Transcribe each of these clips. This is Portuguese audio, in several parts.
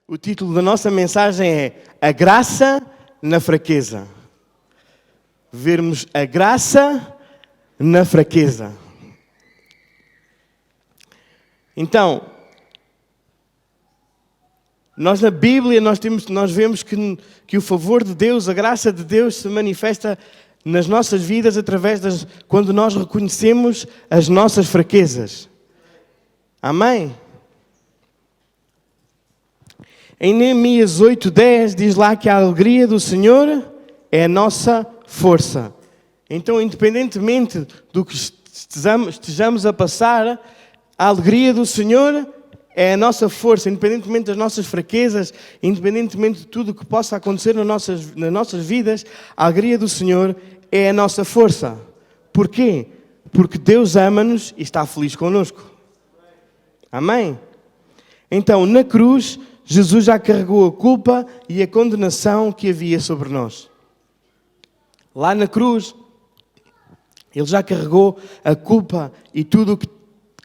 O título da nossa mensagem é A Graça na Fraqueza. Vermos a graça na fraqueza. Então, nós na Bíblia nós vemos que o favor de Deus, a graça de Deus se manifesta nas nossas vidas através quando nós reconhecemos as nossas fraquezas. Amém? Em Neemias 8:10 diz lá que a alegria do Senhor é a nossa força. Então, independentemente do que estejamos a passar, a alegria do Senhor é a nossa força, independentemente das nossas fraquezas, independentemente de tudo o que possa acontecer nas nossas vidas, a alegria do Senhor é a nossa força. Porquê? Porque Deus ama-nos e está feliz connosco. Amém? Então, na cruz, Jesus já carregou a culpa e a condenação que havia sobre nós. Lá na cruz, Ele já carregou a culpa e tudo o que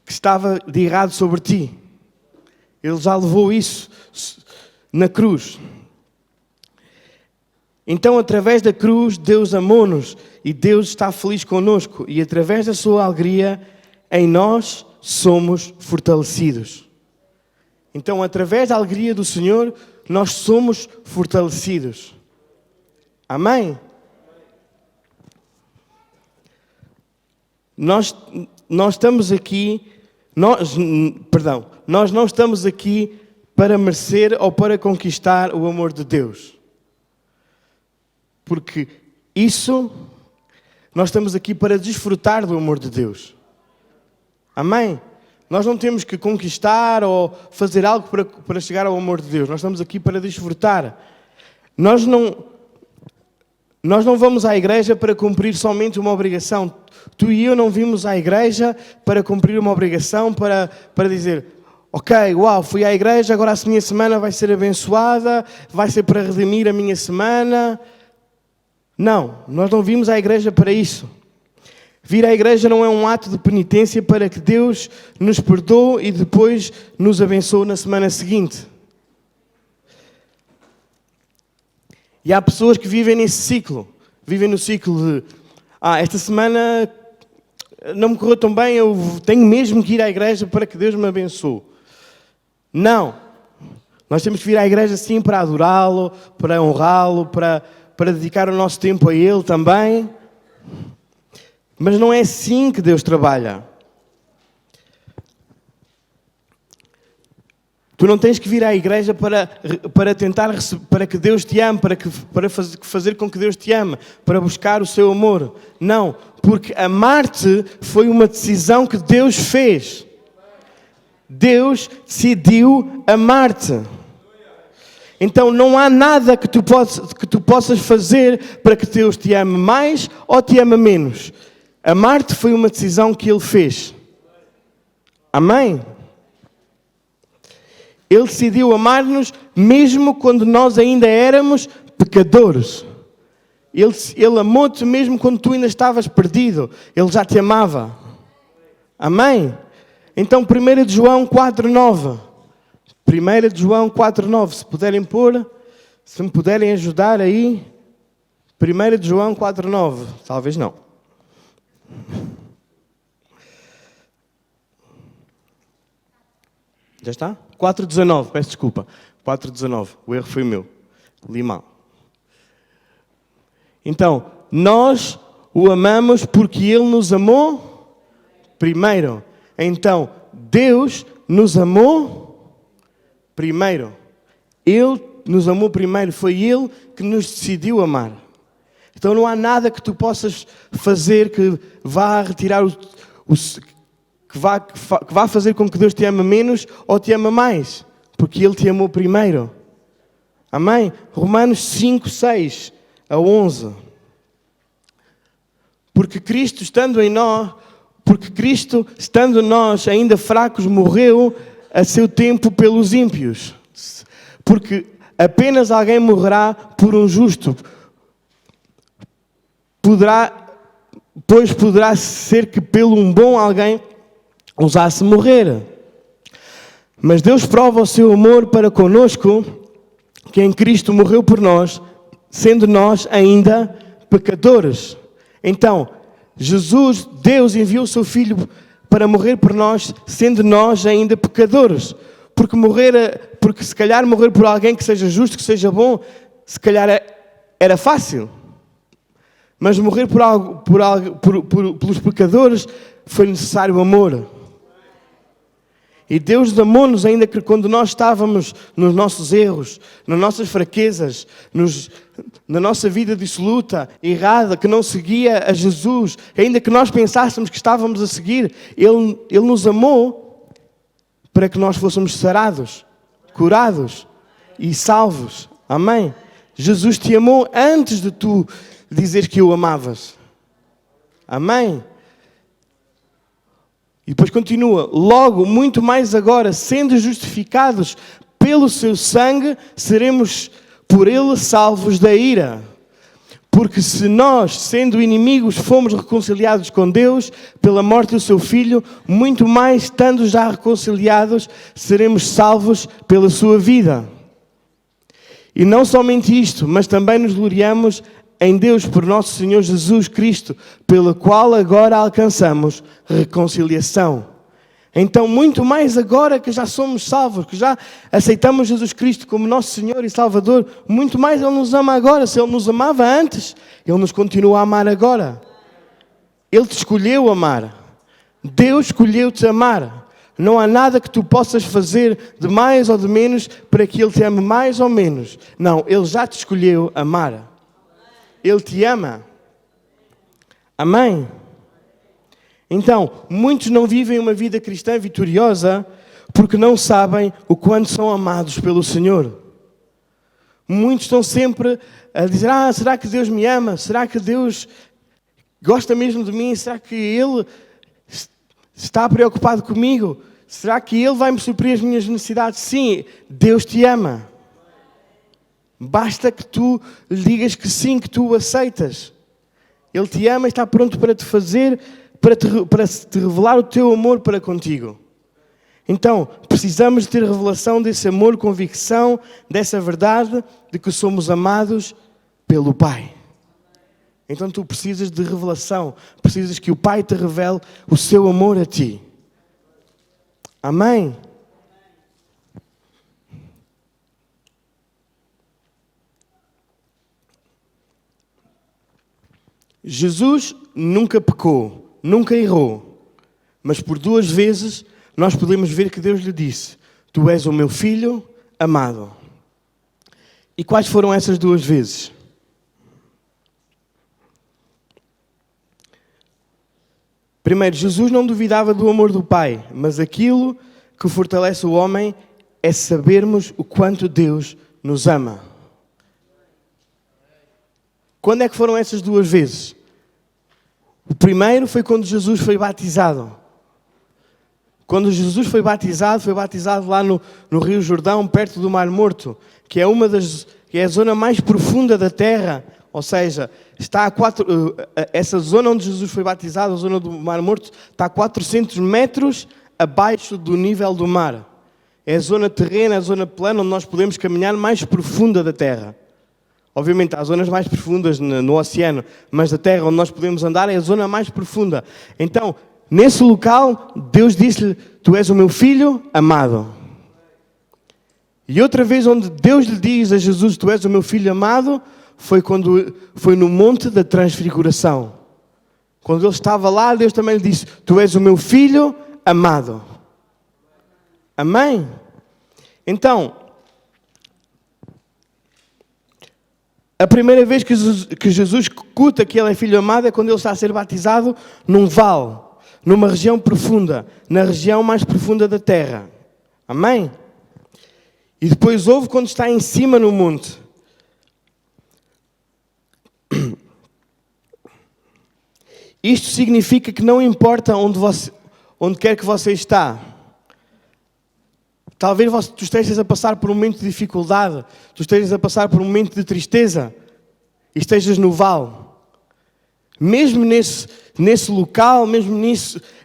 estava de errado sobre ti. Ele já levou isso na cruz. Então, através da cruz, Deus amou-nos e Deus está feliz connosco. E através da sua alegria, em nós somos fortalecidos. Então, através da alegria do Senhor, nós somos fortalecidos. Amém? Nós estamos aqui, nós não estamos aqui para merecer ou para conquistar o amor de Deus. Porque nós estamos aqui para desfrutar do amor de Deus. Amém? Nós não temos que conquistar ou fazer algo para chegar ao amor de Deus. Nós estamos aqui para desfrutar. Nós não vamos à igreja para cumprir somente uma obrigação. Tu e eu não vimos à igreja para cumprir uma obrigação, para dizer, ok, uau, fui à igreja, agora a minha semana vai ser abençoada, vai ser para redimir a minha semana. Não, nós não vimos à igreja para isso. Vir à igreja não é um ato de penitência para que Deus nos perdoe e depois nos abençoe na semana seguinte. E há pessoas que vivem nesse ciclo. Vivem no ciclo de, esta semana não me correu tão bem, eu tenho mesmo que ir à igreja para que Deus me abençoe. Não. Nós temos que vir à igreja sim para adorá-lo, para honrá-lo, para dedicar o nosso tempo a Ele também. Mas não é assim que Deus trabalha. Tu não tens que vir à igreja para tentar, para que Deus te ame, para fazer com que Deus te ame, para buscar o seu amor. Não, porque amar-te foi uma decisão que Deus fez. Deus decidiu amar-te. Então não há nada que tu possas fazer para que Deus te ame mais ou te ame menos. Amar-te foi uma decisão que Ele fez. Amém? Ele decidiu amar-nos mesmo quando nós ainda éramos pecadores. Ele amou-te mesmo quando tu ainda estavas perdido. Ele já te amava. Amém? Então 1 de João 4:9. 1 de João 4:9. Se me puderem ajudar aí. 1 de João 4:9. Talvez não. Já está? 4:19, peço desculpa. 4:19, o erro foi meu. Li mal. Então, nós o amamos porque Ele nos amou primeiro. Então, Deus nos amou primeiro. Ele nos amou primeiro. Foi Ele que nos decidiu amar. Então não há nada que tu possas fazer que vá retirar que vá fazer com que Deus te ame menos ou te ame mais. Porque Ele te amou primeiro. Amém? Romanos 5:6-11. Porque Cristo estando nós ainda fracos, morreu a seu tempo pelos ímpios. Porque apenas alguém morrerá por um justo. Poderá ser que pelo um bom alguém ousasse morrer. Mas Deus prova o seu amor para conosco, que em Cristo morreu por nós, sendo nós ainda pecadores. Então, Deus enviou o seu Filho para morrer por nós, sendo nós ainda pecadores. Porque se calhar morrer por alguém que seja justo, que seja bom, se calhar era fácil. Mas morrer pelos pecadores foi necessário amor. E Deus amou-nos ainda que quando nós estávamos nos nossos erros, nas nossas fraquezas, na nossa vida dissoluta, errada, que não seguia a Jesus, ainda que nós pensássemos que estávamos a seguir, Ele nos amou para que nós fôssemos sarados, curados e salvos. Amém? Jesus te amou antes de tu dizeres que o amavas. Amém? E depois continua, logo, muito mais agora, sendo justificados pelo seu sangue, seremos por ele salvos da ira. Porque se nós, sendo inimigos, fomos reconciliados com Deus pela morte do seu Filho, muito mais, estando já reconciliados, seremos salvos pela sua vida. E não somente isto, mas também nos gloriamos em Deus por nosso Senhor Jesus Cristo, pela qual agora alcançamos reconciliação. Então, muito mais agora que já somos salvos, que já aceitamos Jesus Cristo como nosso Senhor e Salvador, muito mais Ele nos ama agora. Se Ele nos amava antes, Ele nos continua a amar agora. Ele te escolheu amar. Deus escolheu-te amar. Não há nada que tu possas fazer de mais ou de menos para que Ele te ame mais ou menos. Não, Ele já te escolheu amar. Ele te ama. Amém? Então, muitos não vivem uma vida cristã vitoriosa porque não sabem o quanto são amados pelo Senhor. Muitos estão sempre a dizer, será que Deus me ama? Será que Deus gosta mesmo de mim? Será que Ele está preocupado comigo? Será que Ele vai me suprir as minhas necessidades? Sim, Deus te ama. Basta que tu lhe digas que sim, que tu o aceitas. Ele te ama e está pronto para te fazer, para te revelar o teu amor para contigo. Então, precisamos ter revelação desse amor, convicção, dessa verdade de que somos amados pelo Pai. Então tu precisas de revelação, precisas que o Pai te revele o seu amor a ti. Amém? Jesus nunca pecou, nunca errou, mas por 2 vezes nós podemos ver que Deus lhe disse, tu és o meu filho amado. E quais foram essas 2 vezes? Primeiro, Jesus não duvidava do amor do Pai, mas aquilo que fortalece o homem é sabermos o quanto Deus nos ama. Quando é que foram essas 2 vezes? O primeiro foi quando Jesus foi batizado. Quando Jesus foi batizado lá no Rio Jordão, perto do Mar Morto, que é a zona mais profunda da terra. Ou seja, essa zona onde Jesus foi batizado, a zona do Mar Morto, está a 400 metros abaixo do nível do mar. É a zona terrena, a zona plana, onde nós podemos caminhar mais profunda da terra. Obviamente, há zonas mais profundas no oceano, mas a terra onde nós podemos andar é a zona mais profunda. Então, nesse local, Deus disse-lhe, tu és o meu filho amado. E outra vez onde Deus lhe diz a Jesus, tu és o meu filho amado, foi no Monte da Transfiguração. Quando ele estava lá, Deus também lhe disse, tu és o meu filho amado. Amém? Então, a primeira vez que Jesus escuta que ele é filho amado é quando ele está a ser batizado num vale, numa região profunda, na região mais profunda da terra. Amém? E depois houve quando está em cima no monte. Isto significa que não importa onde quer que você está. Talvez tu estejas a passar por um momento de dificuldade, tu estejas a passar por um momento de tristeza e estejas no vale. Mesmo nesse local, mesmo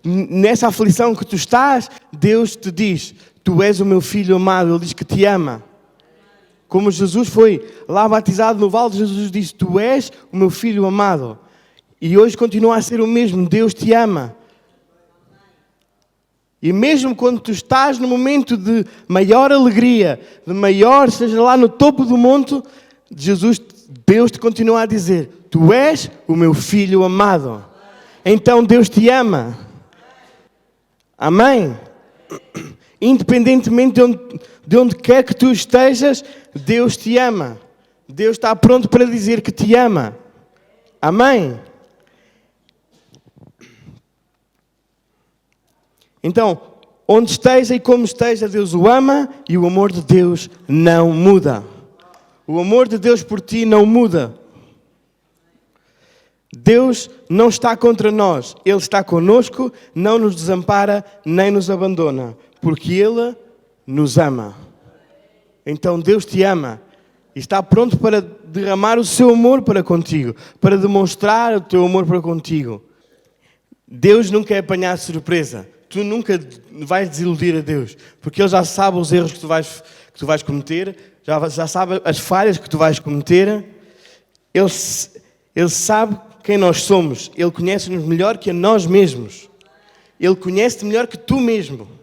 nessa aflição que tu estás, Deus te diz, tu és o meu filho amado. Ele diz que te ama. Como Jesus foi lá batizado no Vale, Jesus disse, tu és o meu filho amado. E hoje continua a ser o mesmo. Deus te ama. E mesmo quando tu estás no momento de maior alegria, de maior, seja lá no topo do monte, Deus te continua a dizer, tu és o meu filho amado. Então Deus te ama. Amém? Independentemente de onde quer que tu estejas, Deus te ama. Deus está pronto para dizer que te ama. Amém? Então, onde esteja e como esteja, Deus o ama e o amor de Deus não muda. O amor de Deus por ti não muda. Deus não está contra nós. Ele está conosco, não nos desampara, nem nos abandona. Porque Ele nos ama. Então Deus te ama. E está pronto para derramar o seu amor para contigo. Para demonstrar o teu amor para contigo. Deus nunca é apanhado de surpresa. Tu nunca vais desiludir a Deus. Porque Ele já sabe os erros que tu vais cometer. Já sabe as falhas que tu vais cometer. Ele sabe quem nós somos. Ele conhece-nos melhor que a nós mesmos. Ele conhece-te melhor que tu mesmo.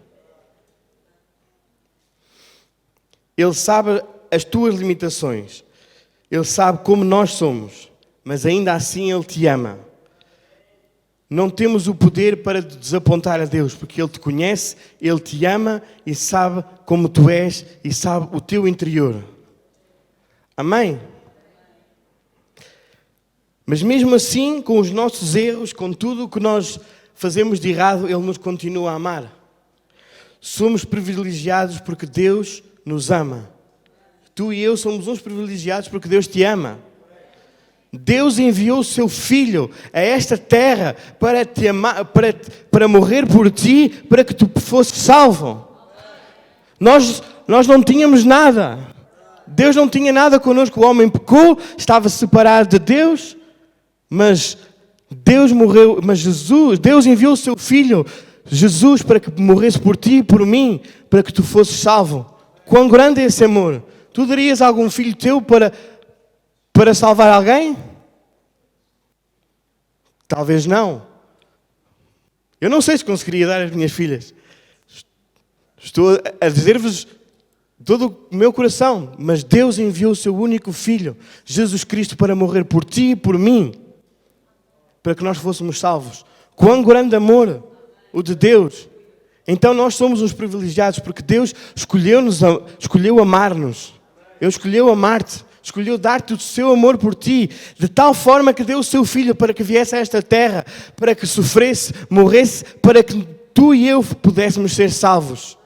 Ele sabe as tuas limitações. Ele sabe como nós somos. Mas ainda assim Ele te ama. Não temos o poder para desapontar a Deus, porque Ele te conhece, Ele te ama e sabe como tu és e sabe o teu interior. Amém? Mas mesmo assim, com os nossos erros, com tudo o que nós fazemos de errado, Ele nos continua a amar. Somos privilegiados porque Deus nos ama. Tu e eu somos uns privilegiados porque Deus te ama. Deus enviou o seu Filho a esta terra para te amar, para morrer por ti, para que tu fosses salvo. Nós não tínhamos nada. Deus não tinha nada connosco. O homem pecou, estava separado de Deus, mas Deus morreu, Deus enviou o seu Filho, Jesus, para que morresse por ti e por mim, para que tu fosses salvo. Quão grande é esse amor? Tu darias algum filho teu para salvar alguém? Talvez não. Eu não sei se conseguiria dar às minhas filhas. Estou a dizer-vos todo o meu coração, mas Deus enviou o seu único Filho, Jesus Cristo, para morrer por ti e por mim, para que nós fôssemos salvos. Quão grande amor o de Deus. Então nós somos os privilegiados, porque Deus escolheu amar-nos. Ele escolheu amar-te, escolheu dar-te o seu amor por ti, de tal forma que deu o seu Filho para que viesse a esta terra, para que sofresse, morresse, para que tu e eu pudéssemos ser salvos.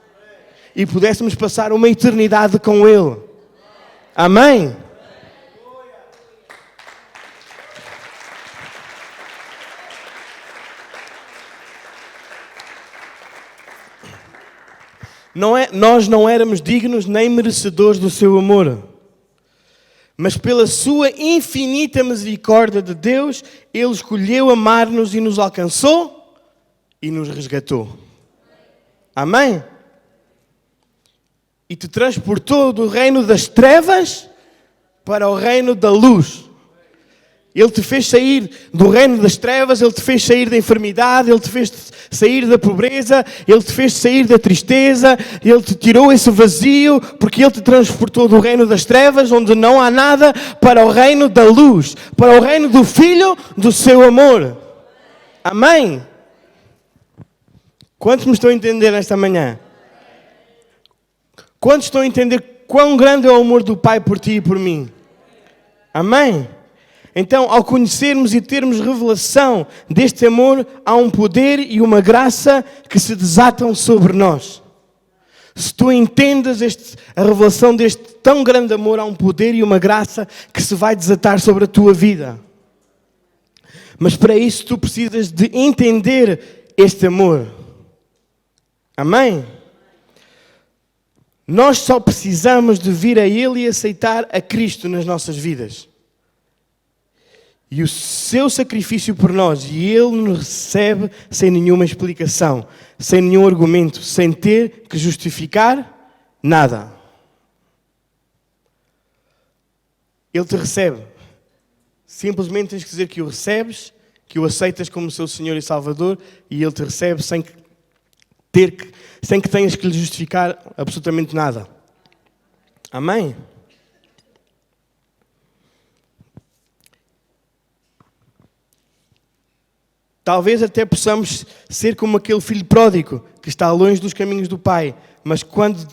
E pudéssemos passar uma eternidade com Ele. Amém? Nós não éramos dignos nem merecedores do seu amor. Mas pela sua infinita misericórdia de Deus, Ele escolheu amar-nos e nos alcançou e nos resgatou. Amém? E te transportou do reino das trevas para o reino da luz. Ele te fez sair do reino das trevas, Ele te fez sair da enfermidade, Ele te fez sair da pobreza, Ele te fez sair da tristeza, Ele te tirou esse vazio, porque Ele te transportou do reino das trevas, onde não há nada, para o reino da luz, para o reino do Filho do seu amor. Amém? Quantos me estão a entender nesta manhã? Quantos estão a entender quão grande é o amor do Pai por ti e por mim? Amém? Então, ao conhecermos e termos revelação deste amor, há um poder e uma graça que se desatam sobre nós. Se tu entendes a revelação deste tão grande amor, há um poder e uma graça que se vai desatar sobre a tua vida. Mas para isso tu precisas de entender este amor. Amém? Nós só precisamos de vir a Ele e aceitar a Cristo nas nossas vidas. e o seu sacrifício por nós, e Ele nos recebe sem nenhuma explicação, sem nenhum argumento, sem ter que justificar nada. Ele te recebe. Simplesmente tens que dizer que o recebes, que o aceitas como seu Senhor e Salvador, e Ele te recebe sem que tenhas que lhe justificar absolutamente nada. Amém? Talvez até possamos ser como aquele filho pródigo que está longe dos caminhos do Pai, mas quando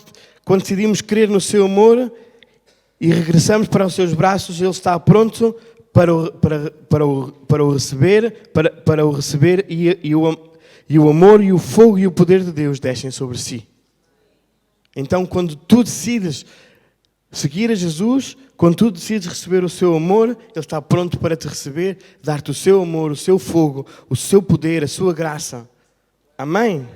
decidimos crer no seu amor e regressamos para os seus braços, Ele está pronto para o receber e o amor e o fogo e o poder de Deus descem sobre si. Então, quando tu decides seguir a Jesus, quando tu decides receber o seu amor, Ele está pronto para te receber, dar-te o seu amor, o seu fogo, o seu poder, a sua graça. Amém?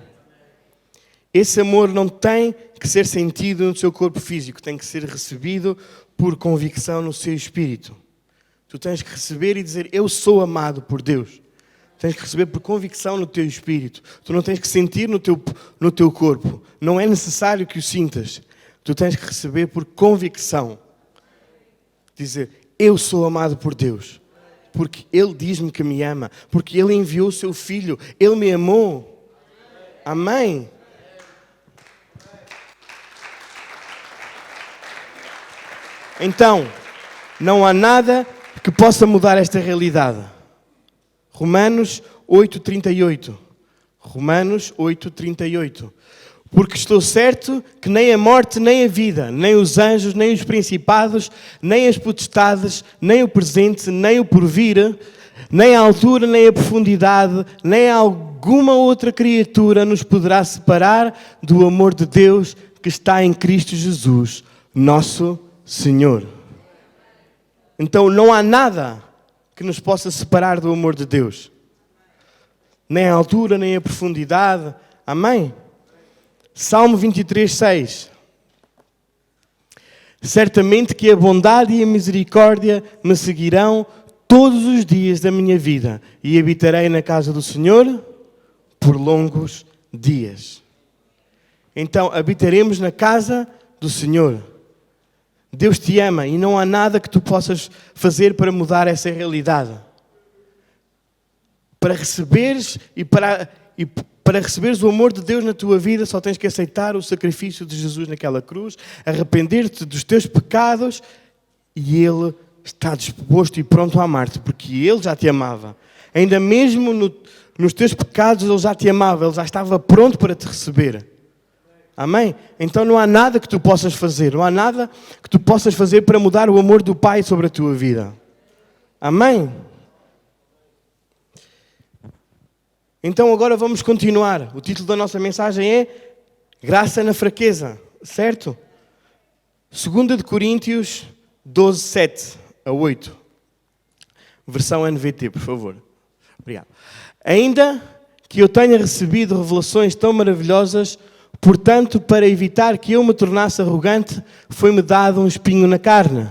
Esse amor não tem que ser sentido no seu corpo físico, tem que ser recebido por convicção no seu espírito. Tu tens que receber e dizer, eu sou amado por Deus. Tens que receber por convicção no teu espírito. Tu não tens que sentir no teu corpo. Não é necessário que o sintas. Tu tens que receber por convicção. Dizer, eu sou amado por Deus. Porque Ele diz-me que me ama. Porque Ele enviou o seu Filho. Ele me amou. Amém? Então, não há nada que possa mudar esta realidade. Romanos 8:38. Romanos 8:38. Porque estou certo que nem a morte, nem a vida, nem os anjos, nem os principados, nem as potestades, nem o presente, nem o porvir, nem a altura, nem a profundidade, nem alguma outra criatura nos poderá separar do amor de Deus que está em Cristo Jesus, nosso Senhor. Então não há nada que nos possa separar do amor de Deus. Nem a altura, nem a profundidade. Amém? Salmo 23:6. Certamente que a bondade e a misericórdia me seguirão todos os dias da minha vida e habitarei na casa do Senhor por longos dias. Então habitaremos na casa do Senhor. Deus te ama e não há nada que tu possas fazer para mudar essa realidade. Para receberes para receberes o amor de Deus na tua vida, só tens que aceitar o sacrifício de Jesus naquela cruz, arrepender-te dos teus pecados e Ele está disposto e pronto a amar-te, porque Ele já te amava. Ainda mesmo nos teus pecados Ele já te amava, Ele já estava pronto para te receber. Amém? Então não há nada que tu possas fazer, não há nada que tu possas fazer para mudar o amor do Pai sobre a tua vida. Amém? Então agora vamos continuar. O título da nossa mensagem é Graça na Fraqueza, certo? 2 Coríntios 12:7-8. Versão NVT, por favor. Obrigado. Ainda que eu tenha recebido revelações tão maravilhosas, portanto, para evitar que eu me tornasse arrogante, foi-me dado um espinho na carne.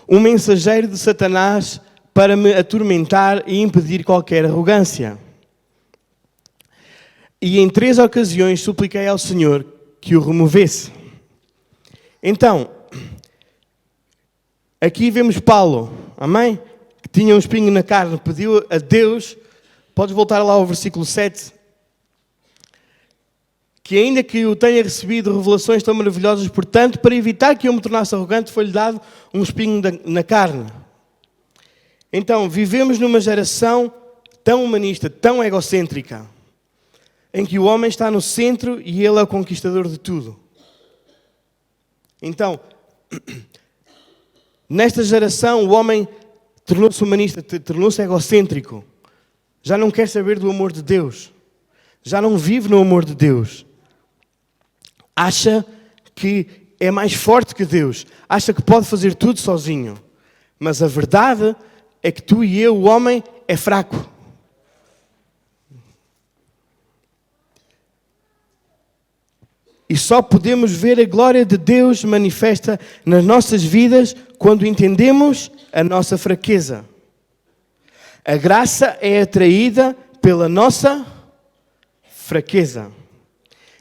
Um mensageiro de Satanás para me atormentar e impedir qualquer arrogância. E em 3 ocasiões supliquei ao Senhor que o removesse. Então, aqui vemos Paulo, amém? Que tinha um espinho na carne, pediu a Deus, podes voltar lá ao versículo 7, que ainda que eu tenha recebido revelações tão maravilhosas, portanto, para evitar que eu me tornasse arrogante, foi-lhe dado um espinho na carne. Então, vivemos numa geração tão humanista, tão egocêntrica, em que o homem está no centro e ele é o conquistador de tudo. Então, nesta geração, o homem tornou-se humanista, tornou-se egocêntrico. Já não quer saber do amor de Deus. Já não vive no amor de Deus. Acha que é mais forte que Deus. Acha que pode fazer tudo sozinho. Mas a verdade é que tu e eu, o homem, é fraco. E só podemos ver a glória de Deus manifesta nas nossas vidas quando entendemos a nossa fraqueza. A graça é atraída pela nossa fraqueza.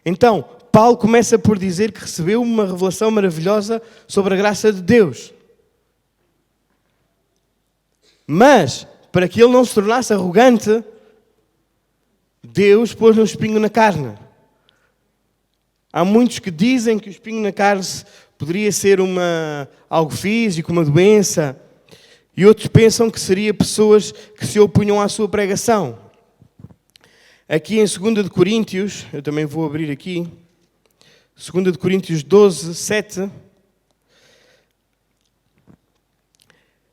Então, Paulo começa por dizer que recebeu uma revelação maravilhosa sobre a graça de Deus. Mas, para que ele não se tornasse arrogante, Deus pôs-lhe um espinho na carne. Há muitos que dizem que o espinho na carne poderia ser algo físico, uma doença. E outros pensam que seria pessoas que se opunham à sua pregação. Aqui em 2 de Coríntios, eu também vou abrir aqui, 2 de Coríntios 12, 7,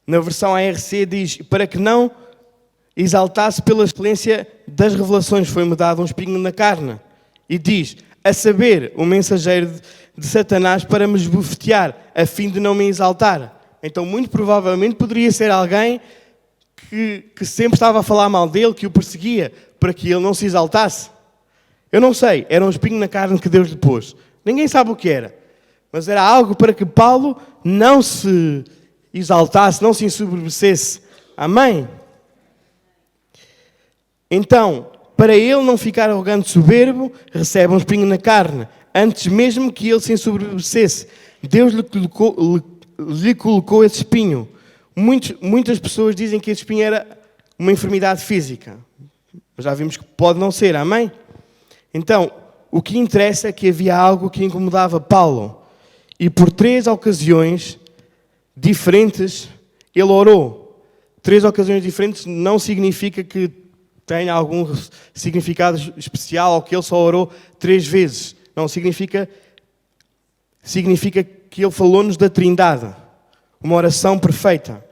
na versão ARC diz: para que não exaltasse pela excelência das revelações, foi-me dado um espinho na carne. E diz: a saber, o mensageiro de Satanás para me esbofetear, a fim de não me exaltar. Então, muito provavelmente, poderia ser alguém que sempre estava a falar mal dele, que o perseguia, para que ele não se exaltasse. Eu não sei, era um espinho na carne que Deus lhe pôs. Ninguém sabe o que era. Mas era algo para que Paulo não se exaltasse, não se ensoberbecesse. Amém? Então, para ele não ficar arrogante e soberbo, recebe um espinho na carne, antes mesmo que ele se ensoberbecesse. Deus lhe colocou esse espinho. Muitas pessoas dizem que esse espinho era uma enfermidade física. Mas já vimos que pode não ser, amém? Então, o que interessa é que havia algo que incomodava Paulo. E por 3 ocasiões diferentes, ele orou. 3 ocasiões diferentes não significa que tenha algum significado especial ou que ele só orou 3 vezes. Não, significa que ele falou-nos da Trindade. Uma oração perfeita.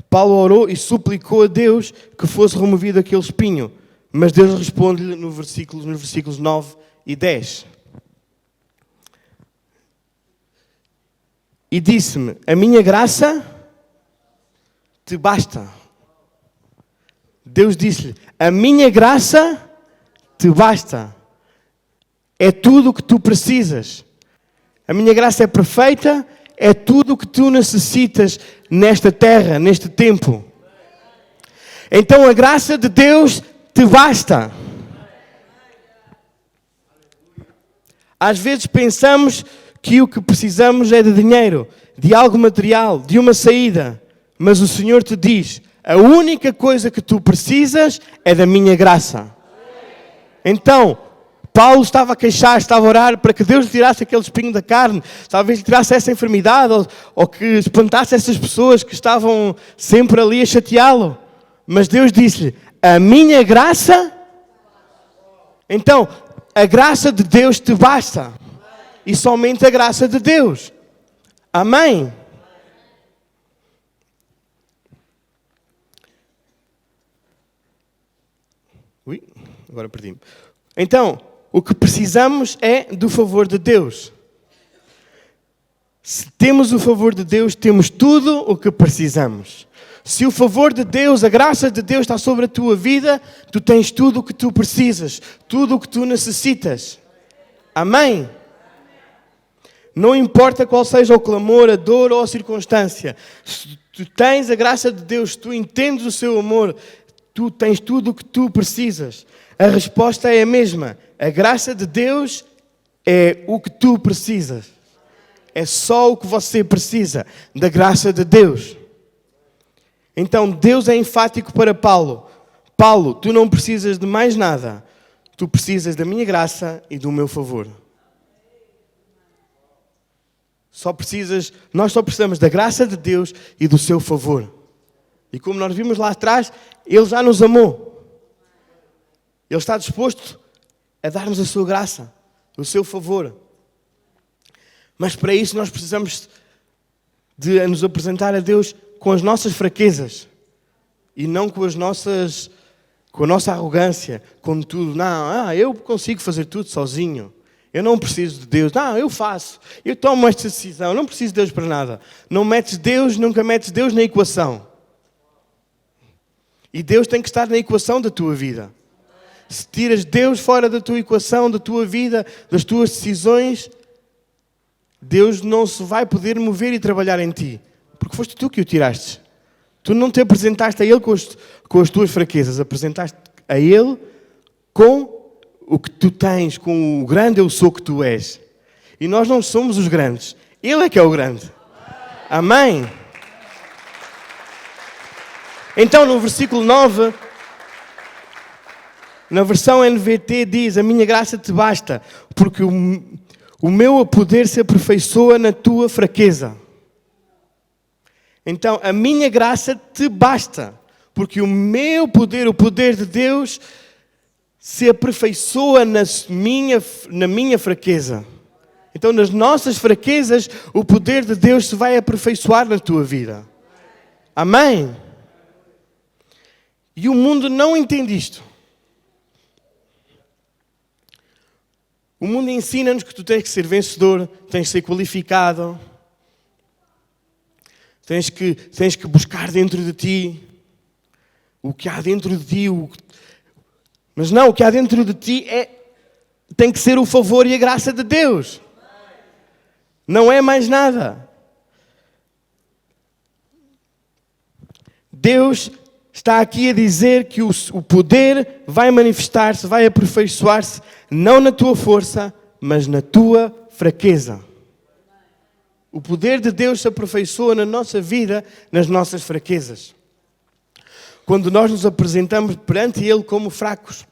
Paulo orou e suplicou a Deus que fosse removido aquele espinho. Mas Deus responde-lhe nos versículos 9 e 10. E disse-me: a minha graça te basta. Deus disse-lhe: a minha graça te basta. É tudo o que tu precisas. A minha graça é perfeita, é tudo o que tu necessitas nesta terra, neste tempo. Então a graça de Deus te basta. Às vezes pensamos que o que precisamos é de dinheiro, de algo material, de uma saída. Mas o Senhor te diz: a única coisa que tu precisas é da minha graça. Então, Paulo estava a queixar, estava a orar para que Deus lhe tirasse aquele espinho da carne, talvez lhe tirasse essa enfermidade, ou que espantasse essas pessoas que estavam sempre ali a chateá-lo. Mas Deus disse-lhe: a minha graça... Então, a graça de Deus te basta. E somente a graça de Deus. Amém? Ui, agora perdi-me. Então, o que precisamos é do favor de Deus. Se temos o favor de Deus, temos tudo o que precisamos. Se o favor de Deus, a graça de Deus está sobre a tua vida, tu tens tudo o que tu precisas, tudo o que tu necessitas. Amém? Não importa qual seja o clamor, a dor ou a circunstância. Se tu tens a graça de Deus, tu entendes o seu amor, tu tens tudo o que tu precisas. A resposta é a mesma. A graça de Deus é o que tu precisas. É só o que você precisa da graça de Deus. Então Deus é enfático para Paulo. Paulo, tu não precisas de mais nada. Tu precisas da minha graça e do meu favor. Nós só precisamos da graça de Deus e do seu favor. E como nós vimos lá atrás, Ele já nos amou. Ele está disposto a dar-nos a sua graça, o seu favor. Mas para isso nós precisamos de nos apresentar a Deus com as nossas fraquezas. E não com a nossa arrogância, com tudo. Não, eu consigo fazer tudo sozinho. Eu não preciso de Deus. Não, eu faço. Eu tomo esta decisão. Eu não preciso de Deus para nada. Nunca metes Deus na equação. E Deus tem que estar na equação da tua vida. Se tiras Deus fora da tua equação, da tua vida, das tuas decisões, Deus não se vai poder mover e trabalhar em ti. Porque foste tu que o tiraste. Tu não te apresentaste a Ele com as tuas fraquezas, apresentaste a Ele com o que tu tens, com o grande eu sou que tu és. E nós não somos os grandes, Ele é que é o grande. Amém? Então no versículo 9, na versão NVT diz: a minha graça te basta, porque o meu poder se aperfeiçoa na tua fraqueza. Então, a minha graça te basta, porque o meu poder, o poder de Deus, se aperfeiçoa na minha fraqueza. Então, nas nossas fraquezas, o poder de Deus se vai aperfeiçoar na tua vida. Amém? E o mundo não entende isto. O mundo ensina-nos que tu tens que ser vencedor, tens que ser qualificado. Tens que buscar dentro de ti o que há dentro de ti. Mas não, o que há dentro de ti tem que ser o favor e a graça de Deus. Não é mais nada. Deus está aqui a dizer que o poder vai manifestar-se, vai aperfeiçoar-se, não na tua força, mas na tua fraqueza. O poder de Deus se aperfeiçoa na nossa vida, nas nossas fraquezas. Quando nós nos apresentamos perante Ele como fracos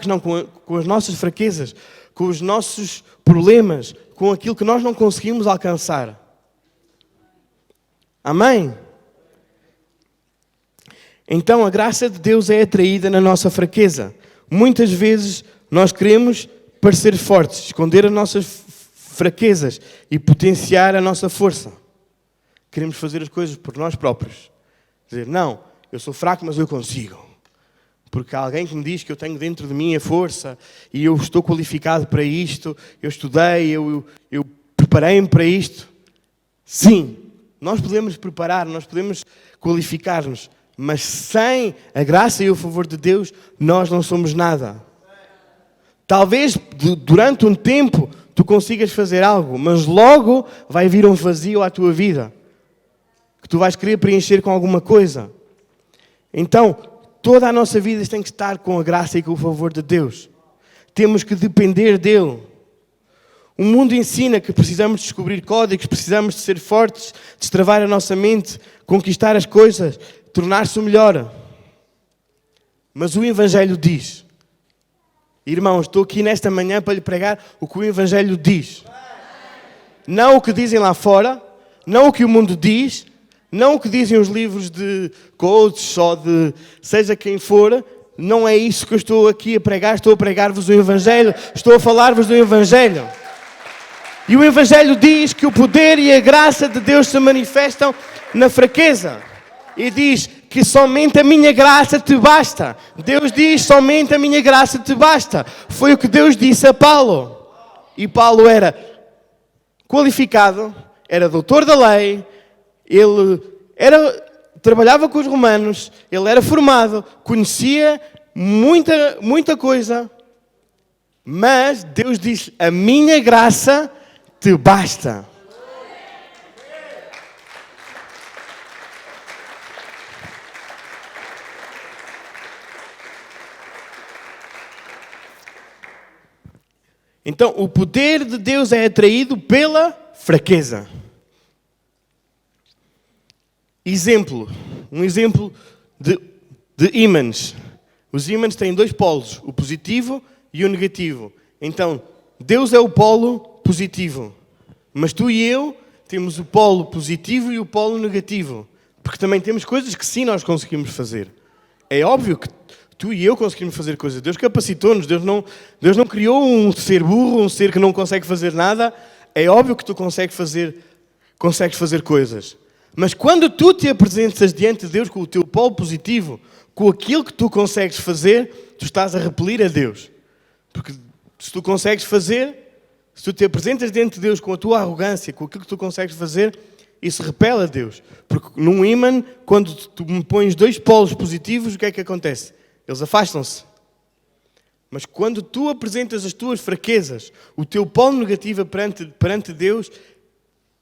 não, com as nossas fraquezas, com os nossos problemas, com aquilo que nós não conseguimos alcançar. Amém? Então a graça de Deus é atraída na nossa fraqueza. Muitas vezes nós queremos parecer fortes, esconder as nossas fraquezas e potenciar a nossa força. Queremos fazer as coisas por nós próprios. Dizer, não, eu sou fraco, mas eu consigo. Porque há alguém que me diz que eu tenho dentro de mim a força e eu estou qualificado para isto, eu estudei, eu preparei-me para isto. Sim, nós podemos preparar, nós podemos qualificar-nos, mas sem a graça e o favor de Deus, nós não somos nada. Talvez durante um tempo tu consigas fazer algo, mas logo vai vir um vazio à tua vida, que tu vais querer preencher com alguma coisa. Então, toda a nossa vida tem que estar com a graça e com o favor de Deus. Temos que depender dEle. O mundo ensina que precisamos descobrir códigos, precisamos de ser fortes, destravar a nossa mente, conquistar as coisas, tornar-se o melhor. Mas o Evangelho diz... Irmãos, estou aqui nesta manhã para lhe pregar o que o Evangelho diz. Não o que dizem lá fora, não o que o mundo diz, não o que dizem os livros de coaches ou de seja quem for. Não é isso que eu estou aqui a pregar. Estou a pregar-vos o Evangelho, estou a falar-vos do Evangelho. E o Evangelho diz que o poder e a graça de Deus se manifestam na fraqueza. E diz que somente a minha graça te basta. Deus diz, somente a minha graça te basta. Foi o que Deus disse a Paulo. E Paulo era qualificado, era doutor da lei, ele trabalhava com os romanos, ele era formado, conhecia muita coisa. Mas Deus diz, a minha graça te basta. Então, o poder de Deus é atraído pela fraqueza. Um exemplo de ímãs. Os ímãs têm dois polos, o positivo e o negativo. Então, Deus é o polo positivo, mas tu e eu temos o polo positivo e o polo negativo, porque também temos coisas que sim nós conseguimos fazer. É óbvio que tu e eu conseguimos fazer coisas. Deus capacitou-nos. Deus não criou um ser burro, um ser que não consegue fazer nada. É óbvio que tu consegues fazer coisas. Mas quando tu te apresentas diante de Deus com o teu polo positivo, com aquilo que tu consegues fazer, tu estás a repelir a Deus. Porque se tu consegues fazer, se tu te apresentas diante de Deus com a tua arrogância, com aquilo que tu consegues fazer, isso repele a Deus. Porque num ímã, quando tu me pões dois polos positivos, o que é que acontece? Eles afastam-se. Mas quando tu apresentas as tuas fraquezas, o teu polo negativo perante Deus,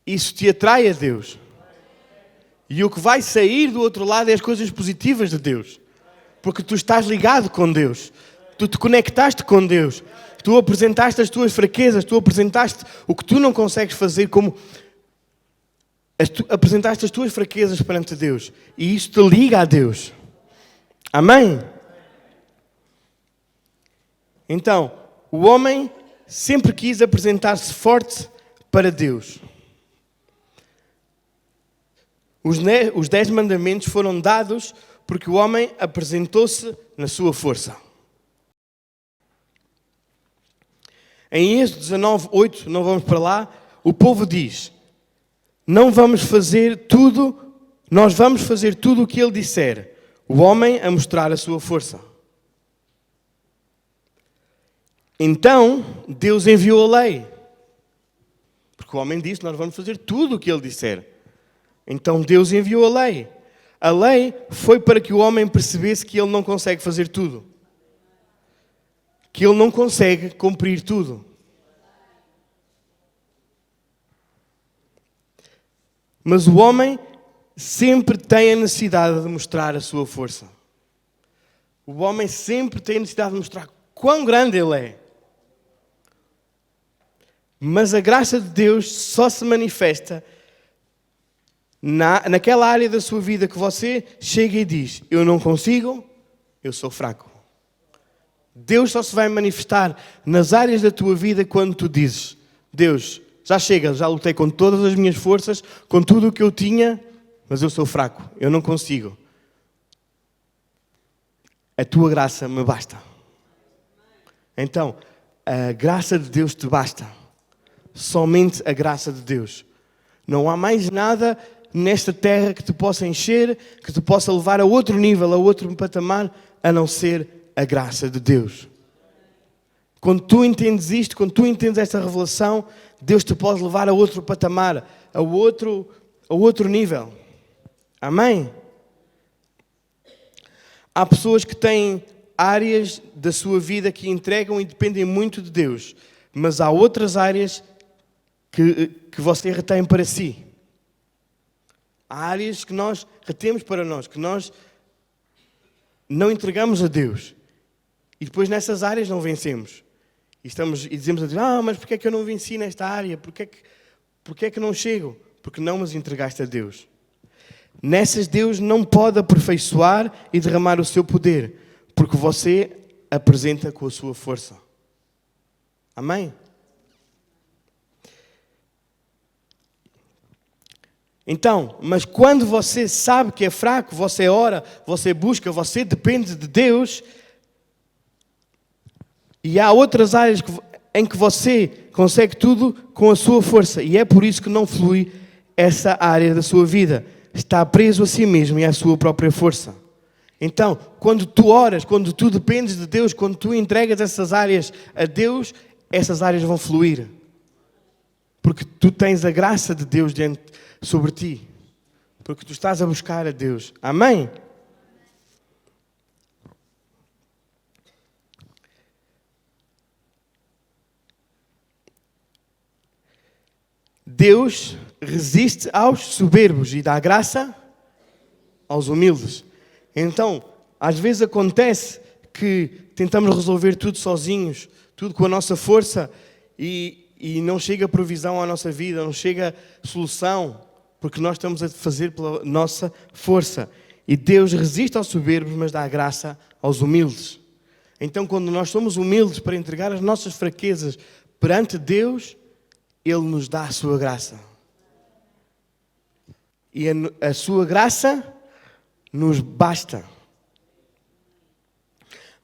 isso te atrai a Deus. E o que vai sair do outro lado é as coisas positivas de Deus. Porque tu estás ligado com Deus. Tu te conectaste com Deus. Tu apresentaste as tuas fraquezas. Tu apresentaste o que tu não consegues fazer como... apresentaste as tuas fraquezas perante Deus. E isso te liga a Deus. Amém? Então, o homem sempre quis apresentar-se forte para Deus. Os 10 mandamentos foram dados porque o homem apresentou-se na sua força. Em Êxodo 19:8, não vamos para lá, o povo diz: nós vamos fazer tudo o que ele disser, o homem a mostrar a sua força. Então, Deus enviou a lei. Porque o homem disse, nós vamos fazer tudo o que ele disser. Então Deus enviou a lei. A lei foi para que o homem percebesse que ele não consegue fazer tudo. Que ele não consegue cumprir tudo. Mas o homem sempre tem a necessidade de mostrar a sua força. O homem sempre tem a necessidade de mostrar quão grande ele é. Mas a graça de Deus só se manifesta naquela área da sua vida que você chega e diz: eu não consigo, eu sou fraco. Deus só se vai manifestar nas áreas da tua vida quando tu dizes: Deus, já chega, já lutei com todas as minhas forças, com tudo o que eu tinha, mas eu sou fraco, eu não consigo. A tua graça me basta. Então, a graça de Deus te basta. Somente a graça de Deus. Não há mais nada nesta terra que te possa encher, que te possa levar a outro nível, a outro patamar, a não ser a graça de Deus. Quando tu entendes isto, quando tu entendes esta revelação, Deus te pode levar a outro patamar, a outro nível. Amém? Há pessoas que têm áreas da sua vida que entregam e dependem muito de Deus, mas há outras áreas que você retém para si. Há áreas que nós retemos para nós, que nós não entregamos a Deus. E depois nessas áreas não vencemos. E dizemos a Deus: mas porquê é que eu não venci nesta área? Porquê é que não chego? Porque não as entregaste a Deus. Nessas Deus não pode aperfeiçoar e derramar o seu poder, porque você apresenta com a sua força. Amém? Então, mas quando você sabe que é fraco, você ora, você busca, você depende de Deus, e há outras áreas em que você consegue tudo com a sua força, e é por isso que não flui essa área da sua vida. Está preso a si mesmo e à sua própria força. Então, quando tu oras, quando tu dependes de Deus, quando tu entregas essas áreas a Deus, essas áreas vão fluir. Porque tu tens a graça de Deus sobre ti. Porque tu estás a buscar a Deus. Amém? Deus resiste aos soberbos e dá graça aos humildes. Então, às vezes acontece que tentamos resolver tudo sozinhos, tudo com a nossa força, e não chega provisão à nossa vida, não chega solução, porque nós estamos a fazer pela nossa força. E Deus resiste aos soberbos, mas dá graça aos humildes. Então, quando nós somos humildes para entregar as nossas fraquezas perante Deus, Ele nos dá a sua graça. E a sua graça nos basta.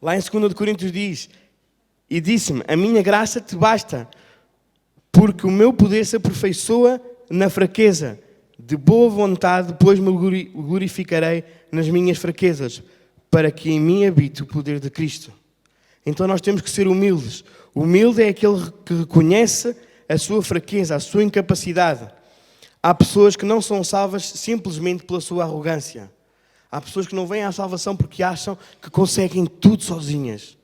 Lá em 2 Coríntios diz: e disse-me, a minha graça te basta, porque o meu poder se aperfeiçoa na fraqueza. De boa vontade, depois me glorificarei nas minhas fraquezas, para que em mim habite o poder de Cristo. Então nós temos que ser humildes. Humilde é aquele que reconhece a sua fraqueza, a sua incapacidade. Há pessoas que não são salvas simplesmente pela sua arrogância. Há pessoas que não vêm à salvação porque acham que conseguem tudo sozinhas.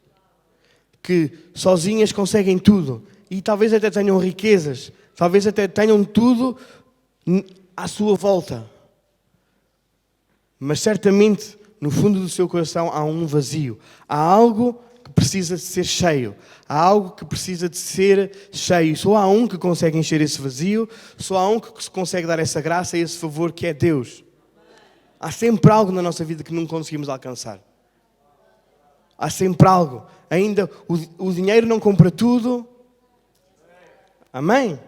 Que sozinhas conseguem tudo. E talvez até tenham riquezas. Talvez até tenham tudo à sua volta. mas certamente no fundo do seu coração há um vazio. Há algo que precisa de ser cheio. Há algo que precisa de ser cheio. Só há um que consegue encher esse vazio. Só há um que consegue dar essa graça e esse favor, que é Deus. Há sempre algo na nossa vida que não conseguimos alcançar. Há sempre algo. Ainda o dinheiro não compra tudo. Amém?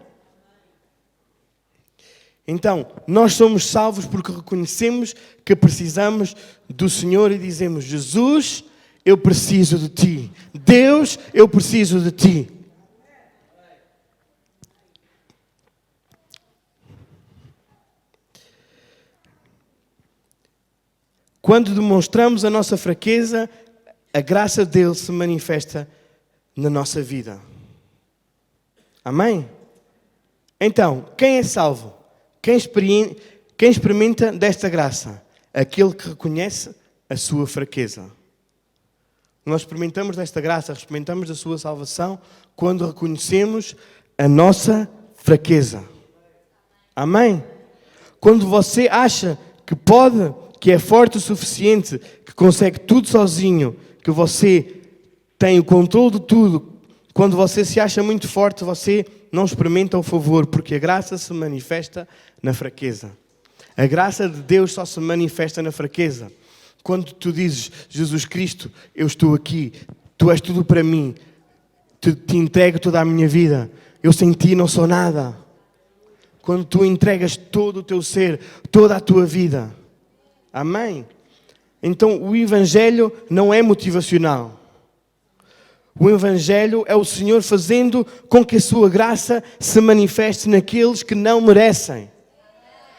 Então, nós somos salvos porque reconhecemos que precisamos do Senhor e dizemos: Jesus, eu preciso de Ti. Deus, eu preciso de Ti. Quando demonstramos a nossa fraqueza, a graça dele se manifesta na nossa vida. Amém? Então, quem é salvo? Quem experimenta desta graça? Aquele que reconhece a sua fraqueza. Nós experimentamos desta graça, experimentamos da sua salvação, quando reconhecemos a nossa fraqueza. Amém? Quando você acha que pode, que é forte o suficiente, que consegue tudo sozinho, que você tem o controle de tudo, quando você se acha muito forte, você não experimenta o favor, porque a graça se manifesta na fraqueza. A graça de Deus só se manifesta na fraqueza. Quando tu dizes: Jesus Cristo, eu estou aqui, tu és tudo para mim, te entrego toda a minha vida, eu sem ti não sou nada. Quando tu entregas todo o teu ser, toda a tua vida. Amém? Então o Evangelho não é motivacional. O Evangelho é o Senhor fazendo com que a sua graça se manifeste naqueles que não merecem.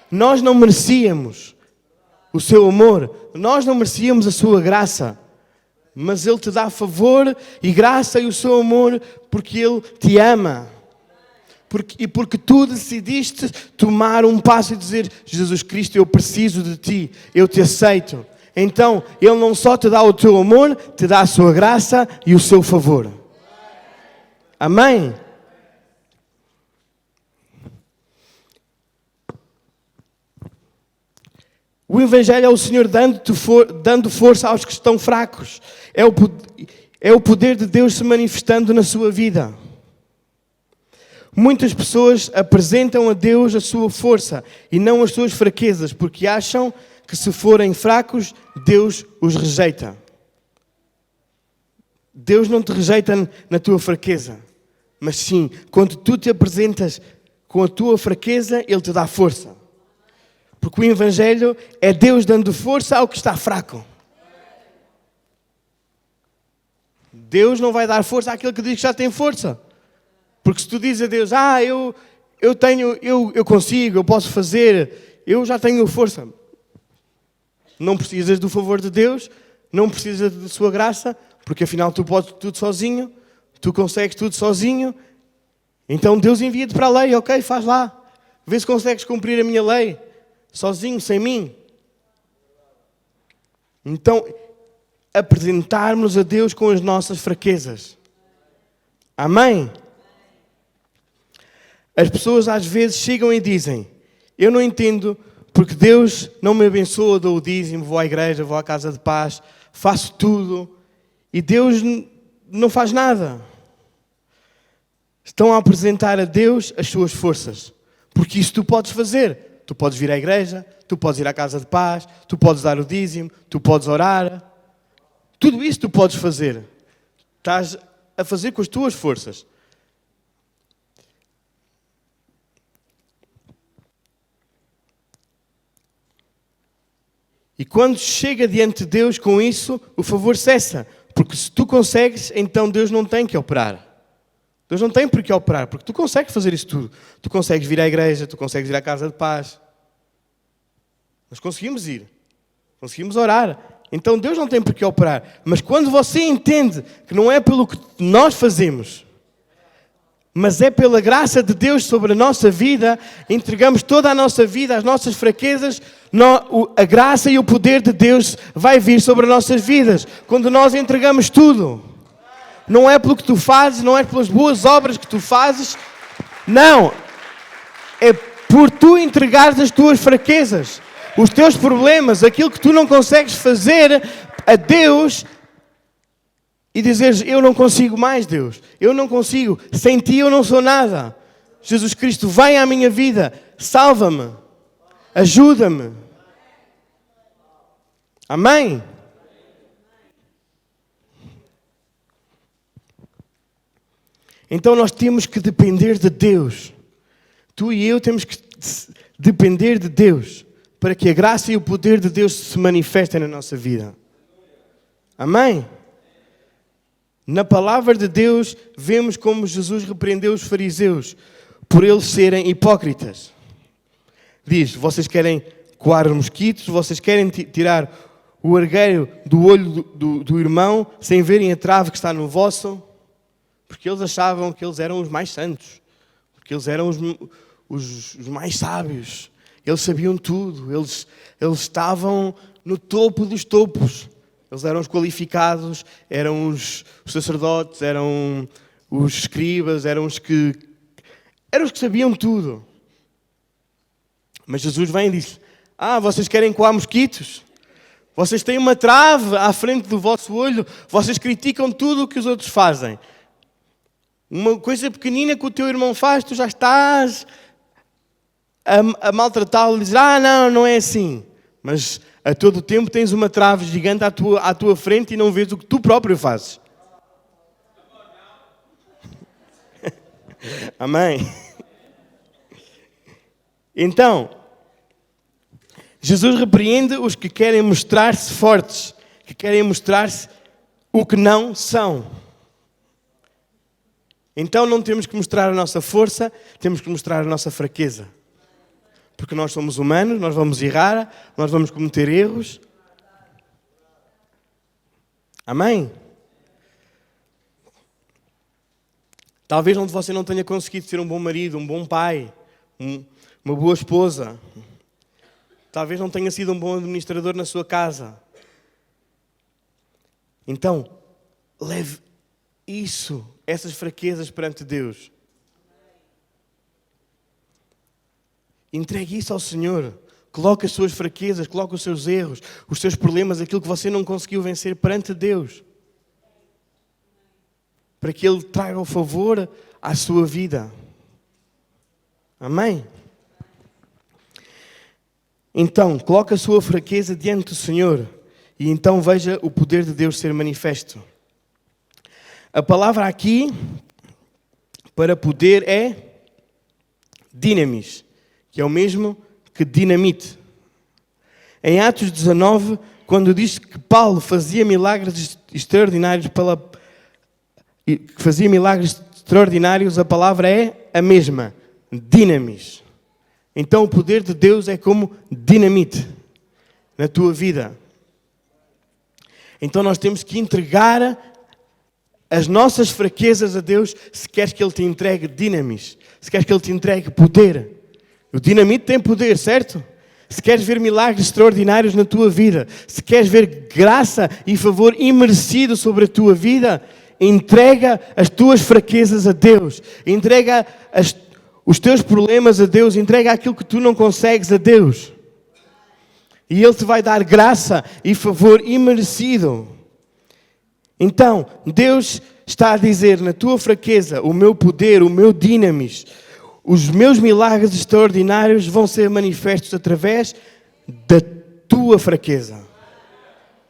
Nós não merecíamos o seu amor, nós não merecíamos a sua graça, mas Ele te dá favor e graça e o seu amor porque Ele te ama. Porque tu decidiste tomar um passo e dizer: Jesus Cristo, eu preciso de Ti, eu te aceito. Então, Ele não só te dá o teu amor, te dá a sua graça e o seu favor. Amém? O Evangelho é o Senhor dando força aos que estão fracos. É o poder de Deus se manifestando na sua vida. Muitas pessoas apresentam a Deus a sua força e não as suas fraquezas, porque acham que se forem fracos, Deus os rejeita. Deus não te rejeita na tua fraqueza, mas sim, quando tu te apresentas com a tua fraqueza, Ele te dá força. Porque o Evangelho é Deus dando força ao que está fraco. Deus não vai dar força àquele que diz que já tem força. Porque se tu dizes a Deus: eu consigo, eu posso fazer, eu já tenho força. Não precisas do favor de Deus, não precisas da sua graça, porque afinal tu podes tudo sozinho, tu consegues tudo sozinho. Então Deus envia-te para a lei: ok, faz lá, vê se consegues cumprir a minha lei, sozinho, sem mim. Então, apresentarmos a Deus com as nossas fraquezas. Amém? As pessoas às vezes chegam e dizem: eu não entendo porque Deus não me abençoa, dou o dízimo, vou à igreja, vou à casa de paz, faço tudo e Deus não faz nada. Estão a apresentar a Deus as suas forças, porque isso tu podes fazer. Tu podes vir à igreja, tu podes ir à casa de paz, tu podes dar o dízimo, tu podes orar. Tudo isso tu podes fazer. Estás a fazer com as tuas forças. E quando chega diante de Deus com isso, o favor cessa. Porque se tu consegues, então Deus não tem que operar. Deus não tem por que operar, porque tu consegues fazer isso tudo. Tu consegues vir à igreja, tu consegues ir à casa de paz. Nós conseguimos ir. Conseguimos orar. Então Deus não tem por que operar. Mas quando você entende que não é pelo que nós fazemos, mas é pela graça de Deus sobre a nossa vida, entregamos toda a nossa vida, as nossas fraquezas, a graça e o poder de Deus vai vir sobre as nossas vidas. Quando nós entregamos tudo. Não é pelo que tu fazes, não é pelas boas obras que tu fazes. Não. É por tu entregares as tuas fraquezas. os teus problemas, aquilo que tu não consegues fazer a Deus e dizeres, eu não consigo mais, Deus. Eu não consigo. Sem ti eu não sou nada. Jesus Cristo, vem à minha vida. Salva-me. Ajuda-me. Amém? Então nós temos que depender de Deus. Tu e eu temos que depender de Deus para que a graça e o poder de Deus se manifestem na nossa vida. Amém? Na palavra de Deus vemos como Jesus repreendeu os fariseus por eles serem hipócritas. Diz, vocês querem coar os mosquitos, vocês querem tirar o argueiro do olho do irmão sem verem a trave que está no vosso, porque eles achavam que eles eram os mais santos, porque eles eram os mais sábios, eles sabiam tudo, eles estavam no topo dos topos, eles eram os qualificados, eram os sacerdotes, eram os escribas, eram os que sabiam tudo. Mas Jesus vem e diz, vocês querem coar mosquitos? Vocês têm uma trave à frente do vosso olho, vocês criticam tudo o que os outros fazem. Uma coisa pequenina que o teu irmão faz, tu já estás a maltratá-lo e dizes, não é assim. Mas a todo o tempo tens uma trave gigante à tua frente e não vês o que tu próprio fazes. Amém? Então, Jesus repreende os que querem mostrar-se fortes, que querem mostrar-se o que não são. Então não temos que mostrar a nossa força, temos que mostrar a nossa fraqueza. Porque nós somos humanos, nós vamos errar, nós vamos cometer erros. Amém? Talvez você não tenha conseguido ser um bom marido, um bom pai, uma boa esposa. Talvez não tenha sido um bom administrador na sua casa. Então, leve essas fraquezas perante Deus. Entregue isso ao Senhor. Coloque as suas fraquezas, coloque os seus erros, os seus problemas, aquilo que você não conseguiu vencer perante Deus. Para que Ele traga o favor à sua vida. Amém? Então, coloque a sua fraqueza diante do Senhor e então veja o poder de Deus ser manifesto. A palavra aqui para poder é dinamis, que é o mesmo que dinamite. Em Atos 19, quando diz que Paulo fazia milagres extraordinários, a palavra é a mesma, dinamis. Então o poder de Deus é como dinamite na tua vida. Então nós temos que entregar as nossas fraquezas a Deus se queres que Ele te entregue dinamis, se queres que Ele te entregue poder. O dinamite tem poder, certo? Se queres ver milagres extraordinários na tua vida, se queres ver graça e favor imerecido sobre a tua vida, entrega as tuas fraquezas a Deus, entrega os teus problemas a Deus, entrega aquilo que tu não consegues a Deus. E Ele te vai dar graça e favor imerecido. Então, Deus está a dizer, na tua fraqueza, o meu poder, o meu dinamis, os meus milagres extraordinários vão ser manifestos através da tua fraqueza.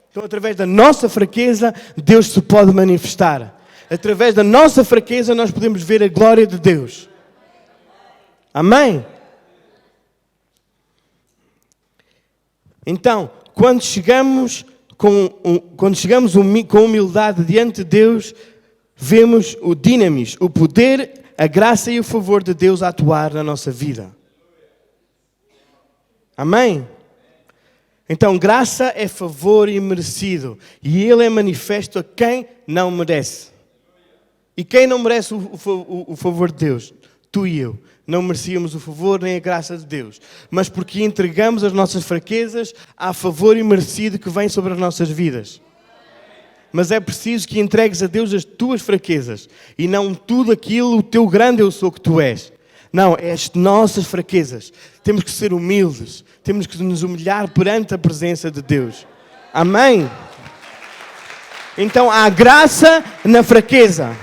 Então, através da nossa fraqueza, Deus se pode manifestar. Através da nossa fraqueza, nós podemos ver a glória de Deus. Amém? Então, quando chegamos com humildade diante de Deus, vemos o dinamis, o poder, a graça e o favor de Deus a atuar na nossa vida. Amém? Então, graça é favor imerecido. E Ele é manifesto a quem não merece. E quem não merece o favor de Deus? Tu e eu. Não merecíamos o favor nem a graça de Deus. Mas porque entregamos as nossas fraquezas, há favor imerecido que vem sobre as nossas vidas. Mas é preciso que entregues a Deus as tuas fraquezas. E não tudo aquilo, o teu grande eu sou que tu és. Não, é as nossas fraquezas. Temos que ser humildes. Temos que nos humilhar perante a presença de Deus. Amém? Então há graça na fraqueza.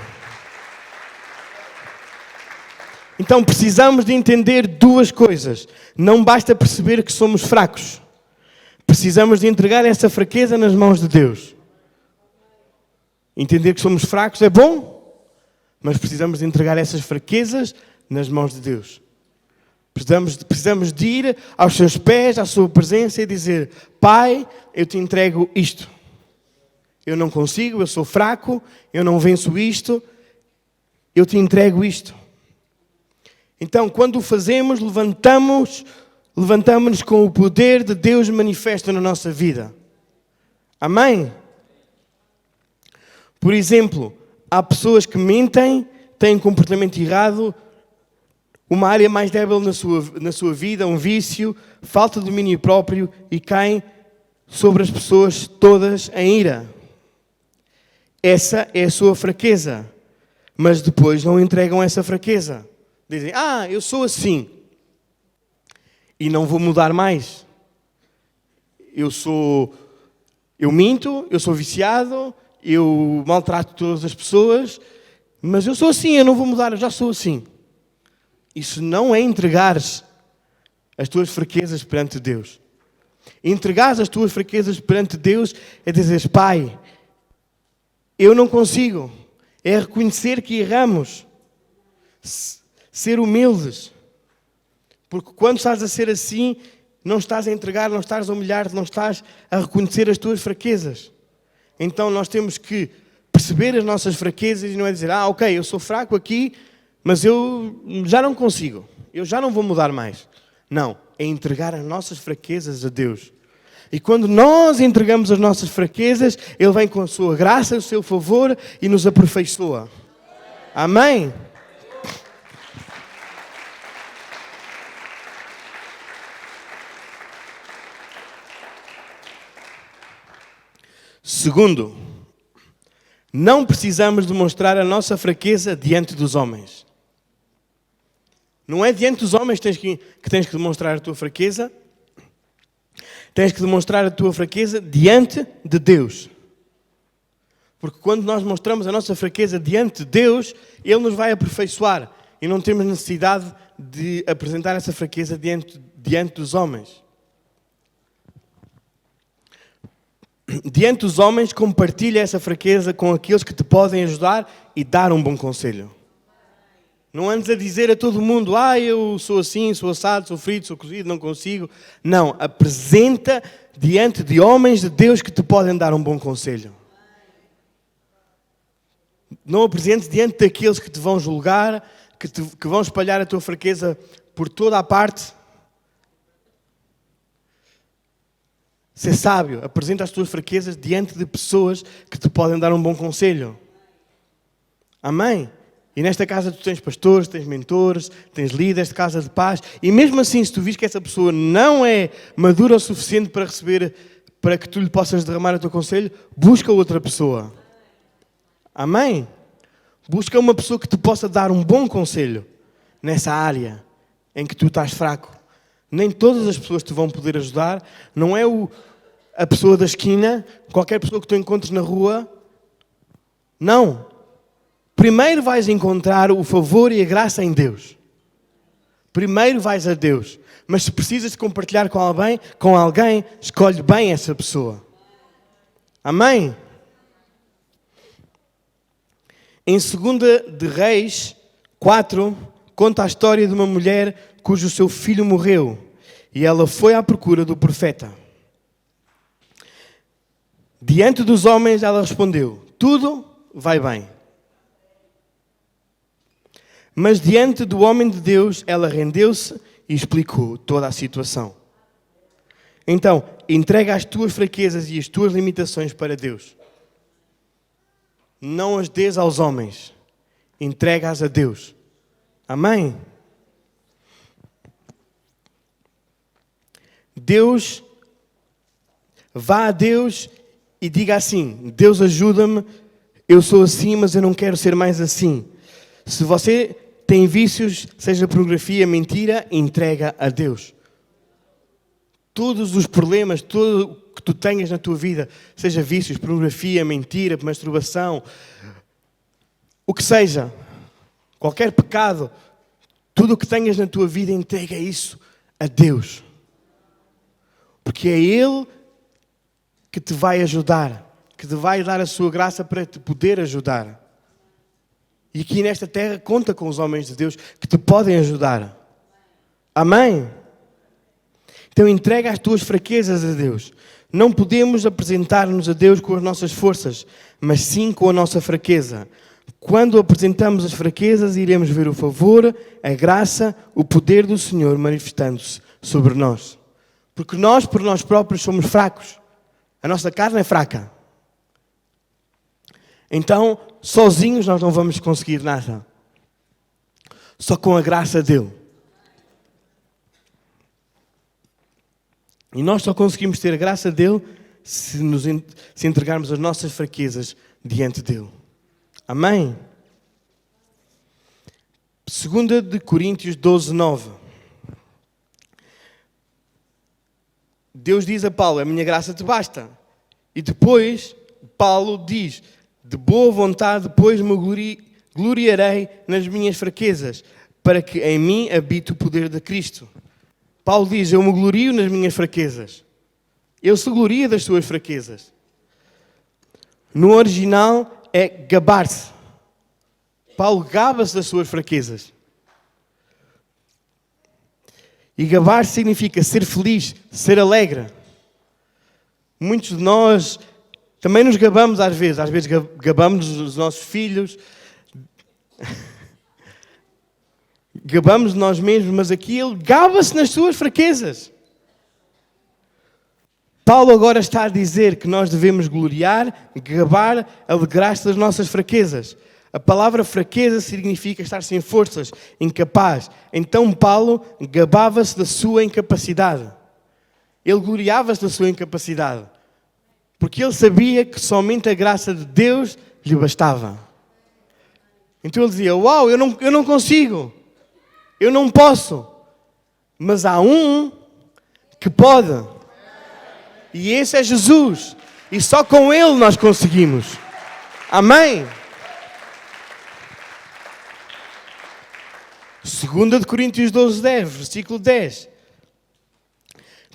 Então precisamos de entender duas coisas. Não basta perceber que somos fracos. Precisamos de entregar essa fraqueza nas mãos de Deus. Entender que somos fracos é bom, mas precisamos de entregar essas fraquezas nas mãos de Deus. Precisamos de ir aos seus pés, à sua presença e dizer: Pai, eu te entrego isto. Eu não consigo, eu sou fraco, eu não venço isto, eu te entrego isto. Então, quando o fazemos, levantamos-nos com o poder de Deus manifesto na nossa vida. Amém? Por exemplo, há pessoas que mentem, têm um comportamento errado, uma área mais débil na sua vida, um vício, falta de domínio próprio e caem sobre as pessoas todas em ira. Essa é a sua fraqueza. Mas depois não entregam essa fraqueza. Dizem: eu sou assim e não vou mudar mais. Eu minto, eu sou viciado, eu maltrato todas as pessoas, mas eu sou assim, eu não vou mudar, eu já sou assim. Isso não é entregar as tuas fraquezas perante Deus. Entregar as tuas fraquezas perante Deus é dizer: Pai, eu não consigo. É reconhecer que erramos. Ser humildes. Porque quando estás a ser assim, não estás a entregar, não estás a humilhar-te, não estás a reconhecer as tuas fraquezas. Então nós temos que perceber as nossas fraquezas e não é dizer: ok, eu sou fraco aqui, mas eu já não consigo. Eu já não vou mudar mais. Não, é entregar as nossas fraquezas a Deus. E quando nós entregamos as nossas fraquezas, Ele vem com a sua graça, o seu favor e nos aperfeiçoa. Amém? Segundo, não precisamos demonstrar a nossa fraqueza diante dos homens. Não é diante dos homens que tens que demonstrar a tua fraqueza. Tens que demonstrar a tua fraqueza diante de Deus. Porque quando nós mostramos a nossa fraqueza diante de Deus, Ele nos vai aperfeiçoar. E não temos necessidade de apresentar essa fraqueza diante dos homens. Diante dos homens, compartilha essa fraqueza com aqueles que te podem ajudar e dar um bom conselho. Não andes a dizer a todo mundo: eu sou assim, sou assado, sou frito, sou cozido, não consigo. Não, apresenta diante de homens de Deus que te podem dar um bom conselho. Não apresentes diante daqueles que te vão julgar, que vão espalhar a tua fraqueza por toda a parte. Ser sábio, apresenta as tuas fraquezas diante de pessoas que te podem dar um bom conselho. Amém? E nesta casa tu tens pastores, tens mentores, tens líderes de casa de paz. E mesmo assim, se tu vis que essa pessoa não é madura o suficiente para receber, para que tu lhe possas derramar o teu conselho, busca outra pessoa. Amém? Busca uma pessoa que te possa dar um bom conselho nessa área em que tu estás fraco. Nem todas as pessoas te vão poder ajudar. Não é a pessoa da esquina, qualquer pessoa que tu encontres na rua. Não. Primeiro vais encontrar o favor e a graça em Deus. Primeiro vais a Deus. Mas se precisas de compartilhar com alguém, escolhe bem essa pessoa. Amém? Em 2 de Reis 4, conta a história de uma mulher cujo seu filho morreu. E ela foi à procura do profeta. Diante dos homens ela respondeu: tudo vai bem. Mas diante do homem de Deus, ela rendeu-se e explicou toda a situação. Então, entrega as tuas fraquezas e as tuas limitações para Deus. Não as dês aos homens. Entrega-as a Deus. Amém? Vá a Deus e diga assim: Deus, ajuda-me, eu sou assim, mas eu não quero ser mais assim. Se você tem vícios, seja pornografia, mentira, entrega a Deus. Todos os problemas, tudo o que tu tenhas na tua vida, seja vícios, pornografia, mentira, masturbação, o que seja, qualquer pecado, tudo o que tenhas na tua vida, entrega isso a Deus. Porque é Ele que te vai ajudar, que te vai dar a sua graça para te poder ajudar. E aqui nesta terra conta com os homens de Deus que te podem ajudar. Amém? Então entrega as tuas fraquezas a Deus. Não podemos apresentar-nos a Deus com as nossas forças, mas sim com a nossa fraqueza. Quando apresentamos as fraquezas, iremos ver o favor, a graça, o poder do Senhor manifestando-se sobre nós. Porque nós, por nós próprios, somos fracos. A nossa carne é fraca. Então, sozinhos nós não vamos conseguir nada. Só com a graça dele. E nós só conseguimos ter a graça dele se entregarmos as nossas fraquezas diante dele. Amém? 2 de Coríntios 12, 9. Deus diz a Paulo, a minha graça te basta. E depois, Paulo diz, de boa vontade, depois me gloriarei nas minhas fraquezas, para que em mim habite o poder de Cristo. Paulo diz, eu me glorio nas minhas fraquezas. Ele se gloria das suas fraquezas. No original é gabar-se. Paulo gaba-se das suas fraquezas. E gabar significa ser feliz, ser alegre. Muitos de nós também nos gabamos às vezes gabamos dos nossos filhos, gabamos de nós mesmos, mas aqui ele gaba-se nas suas fraquezas. Paulo agora está a dizer que nós devemos gloriar, gabar, alegrar-se das nossas fraquezas. A palavra fraqueza significa estar sem forças, incapaz. Então Paulo gabava-se da sua incapacidade. Ele gloriava-se da sua incapacidade. Porque ele sabia que somente a graça de Deus lhe bastava. Então ele dizia, uau, eu não consigo. Eu não posso. Mas há um que pode. E esse é Jesus. E só com Ele nós conseguimos. Amém? 2 de Coríntios 12, 10, versículo 10.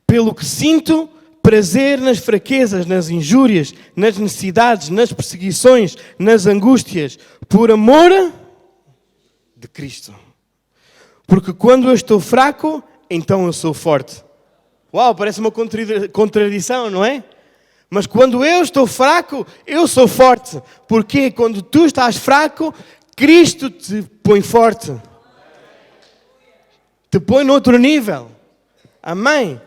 Pelo que sinto prazer nas fraquezas, nas injúrias, nas necessidades, nas perseguições, nas angústias, por amor de Cristo. Porque quando eu estou fraco, então eu sou forte. Uau, parece uma contradição, não é? Mas quando eu estou fraco, eu sou forte. Porque quando tu estás fraco, Cristo te põe forte. Te põe noutro nível. Amém?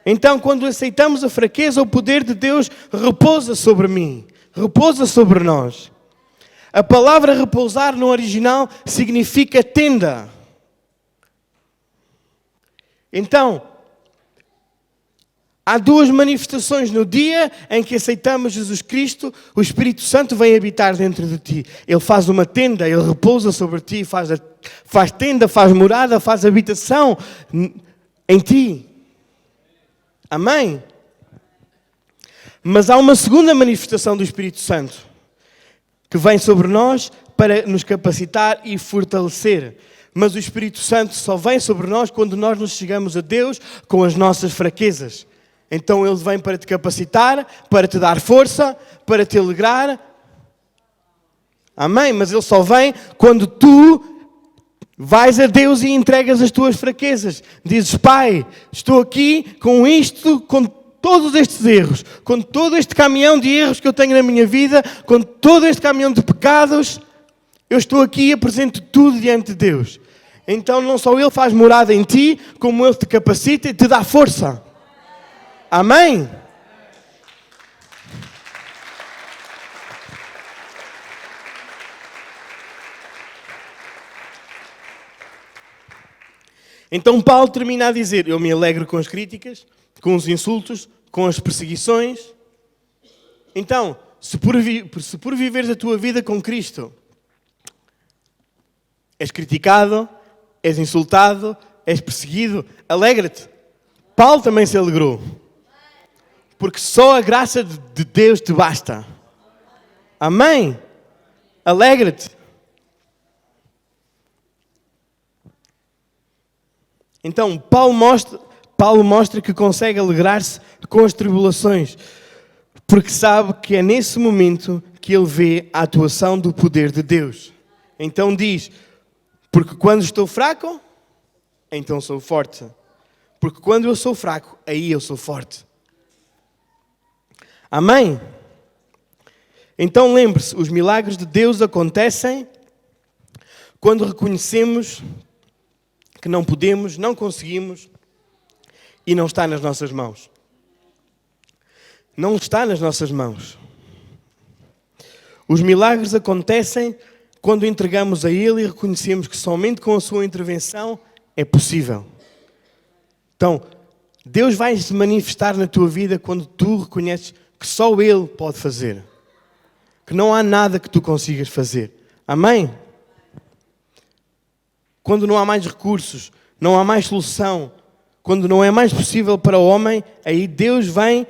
Então, quando aceitamos a fraqueza, o poder de Deus repousa sobre mim. Repousa sobre nós. A palavra repousar no original significa tenda. Então, há duas manifestações no dia em que aceitamos Jesus Cristo, o Espírito Santo vem habitar dentro de ti. Ele faz uma tenda, ele repousa sobre ti, faz tenda, faz morada, faz habitação em ti. Amém? Mas há uma segunda manifestação do Espírito Santo que vem sobre nós para nos capacitar e fortalecer. Mas o Espírito Santo só vem sobre nós quando nós nos chegamos a Deus com as nossas fraquezas. Então Ele vem para te capacitar, para te dar força, para te alegrar. Amém? Mas Ele só vem quando tu vais a Deus e entregas as tuas fraquezas. Dizes, Pai, estou aqui com isto, com todos estes erros, com todo este caminhão de erros que eu tenho na minha vida, com todo este caminhão de pecados, eu estou aqui e apresento tudo diante de Deus. Então não só Ele faz morada em ti, como Ele te capacita e te dá força. Amém? Então Paulo termina a dizer, eu me alegro com as críticas, com os insultos, com as perseguições. Então, se por viveres a tua vida com Cristo, És criticado, és insultado, és perseguido. Alegra-te. Paulo também se alegrou. Porque só a graça de Deus te basta. Amém? Alegra-te. Então, Paulo mostra que consegue alegrar-se com as tribulações, porque sabe que é nesse momento que ele vê a atuação do poder de Deus. Então diz, porque quando estou fraco, então sou forte. Porque quando eu sou fraco, aí eu sou forte. Amém? Então lembre-se, os milagres de Deus acontecem quando reconhecemos que não podemos, não conseguimos e não está nas nossas mãos. Não está nas nossas mãos. Os milagres acontecem quando entregamos a Ele e reconhecemos que somente com a sua intervenção é possível. Então, Deus vai se manifestar na tua vida quando tu reconheces que só Ele pode fazer. Que não há nada que tu consigas fazer. Amém? Quando não há mais recursos, não há mais solução, quando não é mais possível para o homem, aí Deus vem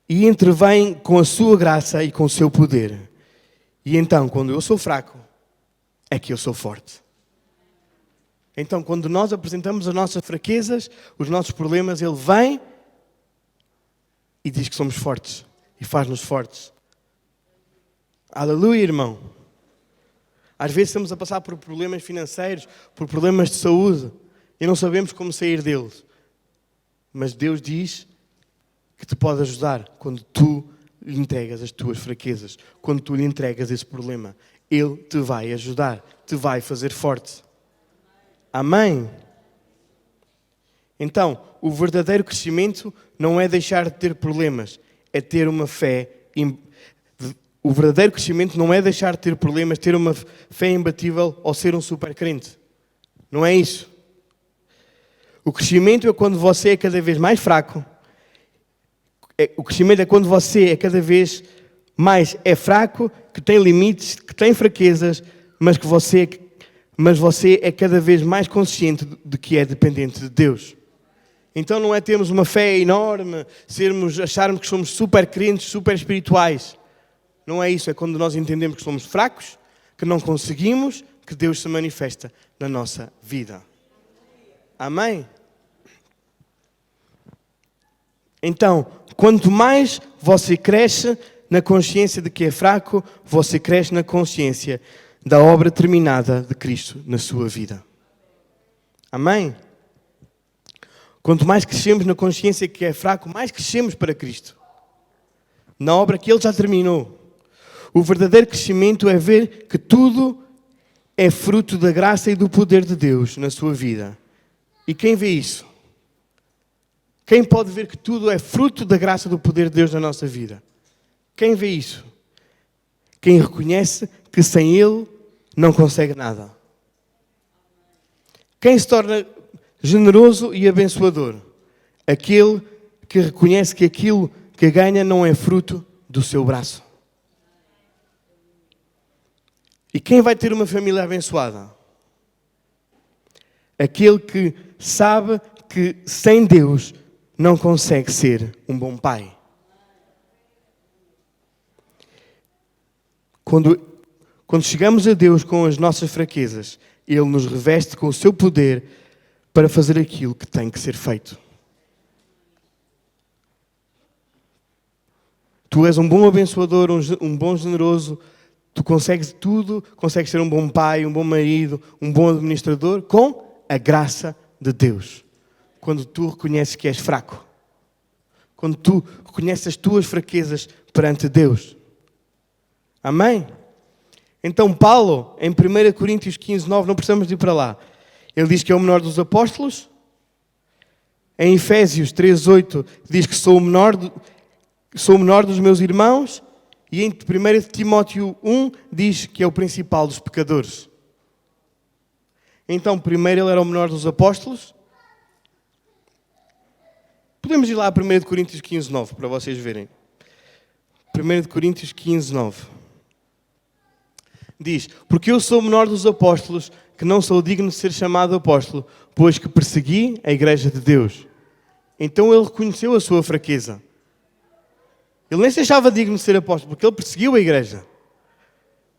e intervém com a sua graça e com o seu poder. E então, quando eu sou fraco, é que eu sou forte. Então, quando nós apresentamos as nossas fraquezas, os nossos problemas, Ele vem e diz que somos fortes e faz-nos fortes. Aleluia, irmão. Às vezes estamos a passar por problemas financeiros, por problemas de saúde e não sabemos como sair deles. Mas Deus diz que te pode ajudar quando tu lhe entregas as tuas fraquezas, quando tu lhe entregas esse problema. Ele te vai ajudar, te vai fazer forte. Amém? Então, o verdadeiro crescimento não é deixar de ter problemas, é ter uma fé. O verdadeiro crescimento não é deixar de ter problemas, ter uma fé imbatível ou ser um super crente. Não é isso. O crescimento é quando você é cada vez mais fraco. O crescimento é quando você é cada vez mais fraco, que tem limites, que tem fraquezas, mas você é cada vez mais consciente de que é dependente de Deus. Então não é termos uma fé enorme, acharmos que somos super crentes, super espirituais. Não é isso, é quando nós entendemos que somos fracos, que não conseguimos, que Deus se manifesta na nossa vida. Amém? Então, quanto mais você cresce na consciência de que é fraco, você cresce na consciência da obra terminada de Cristo na sua vida. Amém? Quanto mais crescemos na consciência que é fraco, mais crescemos para Cristo. Na obra que Ele já terminou. O verdadeiro crescimento é ver que tudo é fruto da graça e do poder de Deus na sua vida. E quem vê isso? Quem pode ver que tudo é fruto da graça e do poder de Deus na nossa vida? Quem vê isso? Quem reconhece que sem Ele não consegue nada. Quem se torna generoso e abençoador? Aquele que reconhece que aquilo que ganha não é fruto do seu braço. E quem vai ter uma família abençoada? Aquele que sabe que sem Deus não consegue ser um bom pai. Quando chegamos a Deus com as nossas fraquezas, Ele nos reveste com o seu poder para fazer aquilo que tem que ser feito. Tu és um bom abençoador, um bom generoso. Tu consegues tudo, consegues ser um bom pai, um bom marido, um bom administrador, com a graça de Deus. Quando tu reconheces que és fraco. Quando tu reconheces as tuas fraquezas perante Deus. Amém? Então Paulo, em 1 Coríntios 15:9, não precisamos de ir para lá. Ele diz que é o menor dos apóstolos. Em Efésios 3:8 diz que sou o menor dos meus irmãos. E em 1 Timóteo 1 diz que é o principal dos pecadores. Então, primeiro ele era o menor dos apóstolos. Podemos ir lá a 1 Coríntios 15:9 para vocês verem. 1 Coríntios 15:9. Diz, porque eu sou o menor dos apóstolos, que não sou digno de ser chamado apóstolo, pois que persegui a igreja de Deus. Então ele reconheceu a sua fraqueza. Ele nem se achava digno de ser apóstolo, porque ele perseguiu a igreja.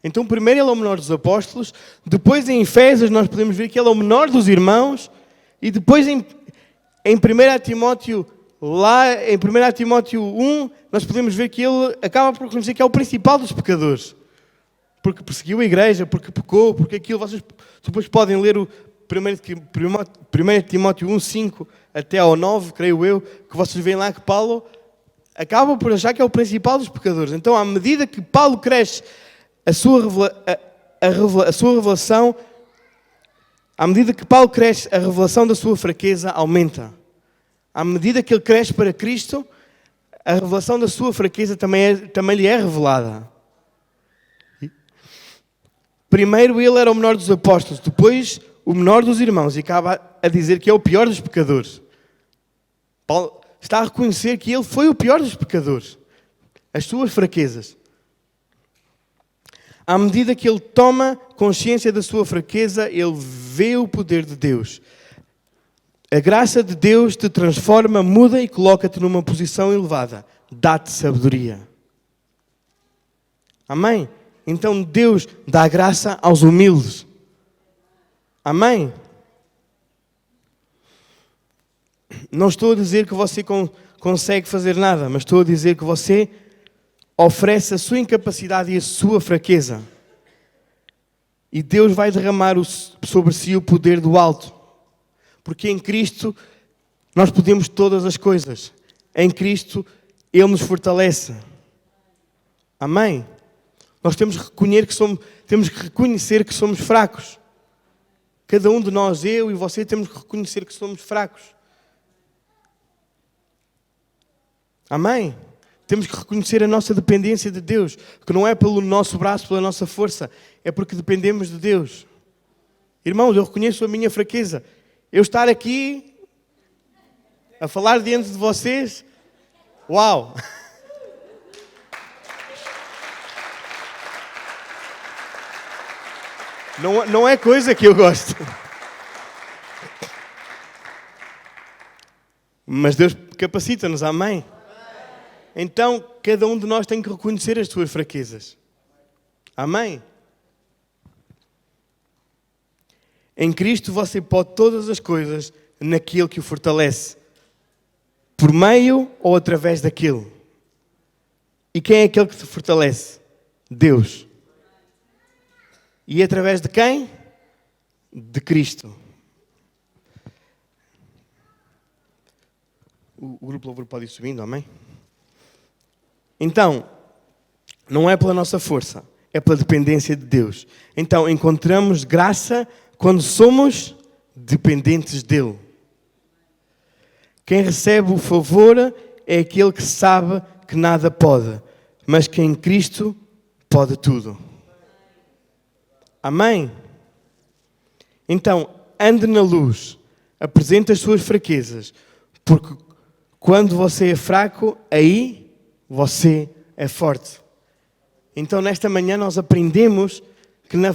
Então primeiro ele é o menor dos apóstolos, depois em Efésios nós podemos ver que ele é o menor dos irmãos, e depois em 1 Timóteo, lá em 1 Timóteo 1, nós podemos ver que ele acaba por reconhecer que é o principal dos pecadores. Porque perseguiu a igreja, porque pecou, porque aquilo. Vocês depois podem ler o 1 Timóteo 1, 5 até ao 9, creio eu, que vocês veem lá que Paulo acaba por achar que é o principal dos pecadores. Então, à medida que Paulo cresce, a sua revelação, à medida que Paulo cresce, a revelação da sua fraqueza aumenta. À medida que ele cresce para Cristo, a revelação da sua fraqueza também lhe é revelada. Primeiro ele era o menor dos apóstolos, depois o menor dos irmãos, e acaba a dizer que é o pior dos pecadores. Paulo está a reconhecer que ele foi o pior dos pecadores. As suas fraquezas. À medida que ele toma consciência da sua fraqueza, ele vê o poder de Deus. A graça de Deus te transforma, muda e coloca-te numa posição elevada. Dá-te sabedoria. Amém? Então Deus dá graça aos humildes. Amém? Não estou a dizer que você consegue fazer nada, mas estou a dizer que você oferece a sua incapacidade e a sua fraqueza. E Deus vai derramar sobre si o poder do alto. Porque em Cristo nós podemos todas as coisas. Em Cristo Ele nos fortalece. Amém? Nós temos que reconhecer que somos fracos. Cada um de nós, eu e você, temos que reconhecer que somos fracos. Amém? Temos que reconhecer a nossa dependência de Deus, que não é pelo nosso braço, pela nossa força, é porque dependemos de Deus. Irmãos, eu reconheço a minha fraqueza. Eu estar aqui a falar diante de vocês, uau! Não é coisa que eu gosto. Mas Deus capacita-nos, amém? Então, cada um de nós tem que reconhecer as suas fraquezas. Amém? Em Cristo você pode todas as coisas naquele que o fortalece. Por meio ou através daquele. E quem é aquele que te fortalece? Deus. E através de quem? De Cristo. O grupo louvor pode ir subindo, amém? Então, não é pela nossa força, é pela dependência de Deus. Então, encontramos graça quando somos dependentes dEle. Quem recebe o favor é aquele que sabe que nada pode, mas que em Cristo pode tudo. Amém? Então, ande na luz, apresente as suas fraquezas, porque quando você é fraco, aí você é forte. Então, nesta manhã nós aprendemos que na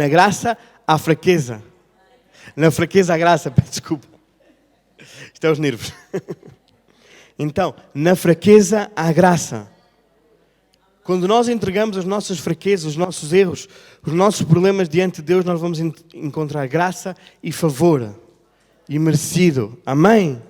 graça há fraqueza. Na fraqueza há graça, peço desculpa. Isto é os nervos. Então, na fraqueza há graça. Quando nós entregamos as nossas fraquezas, os nossos erros, os nossos problemas diante de Deus, nós vamos encontrar graça e favor. E merecido. Amém?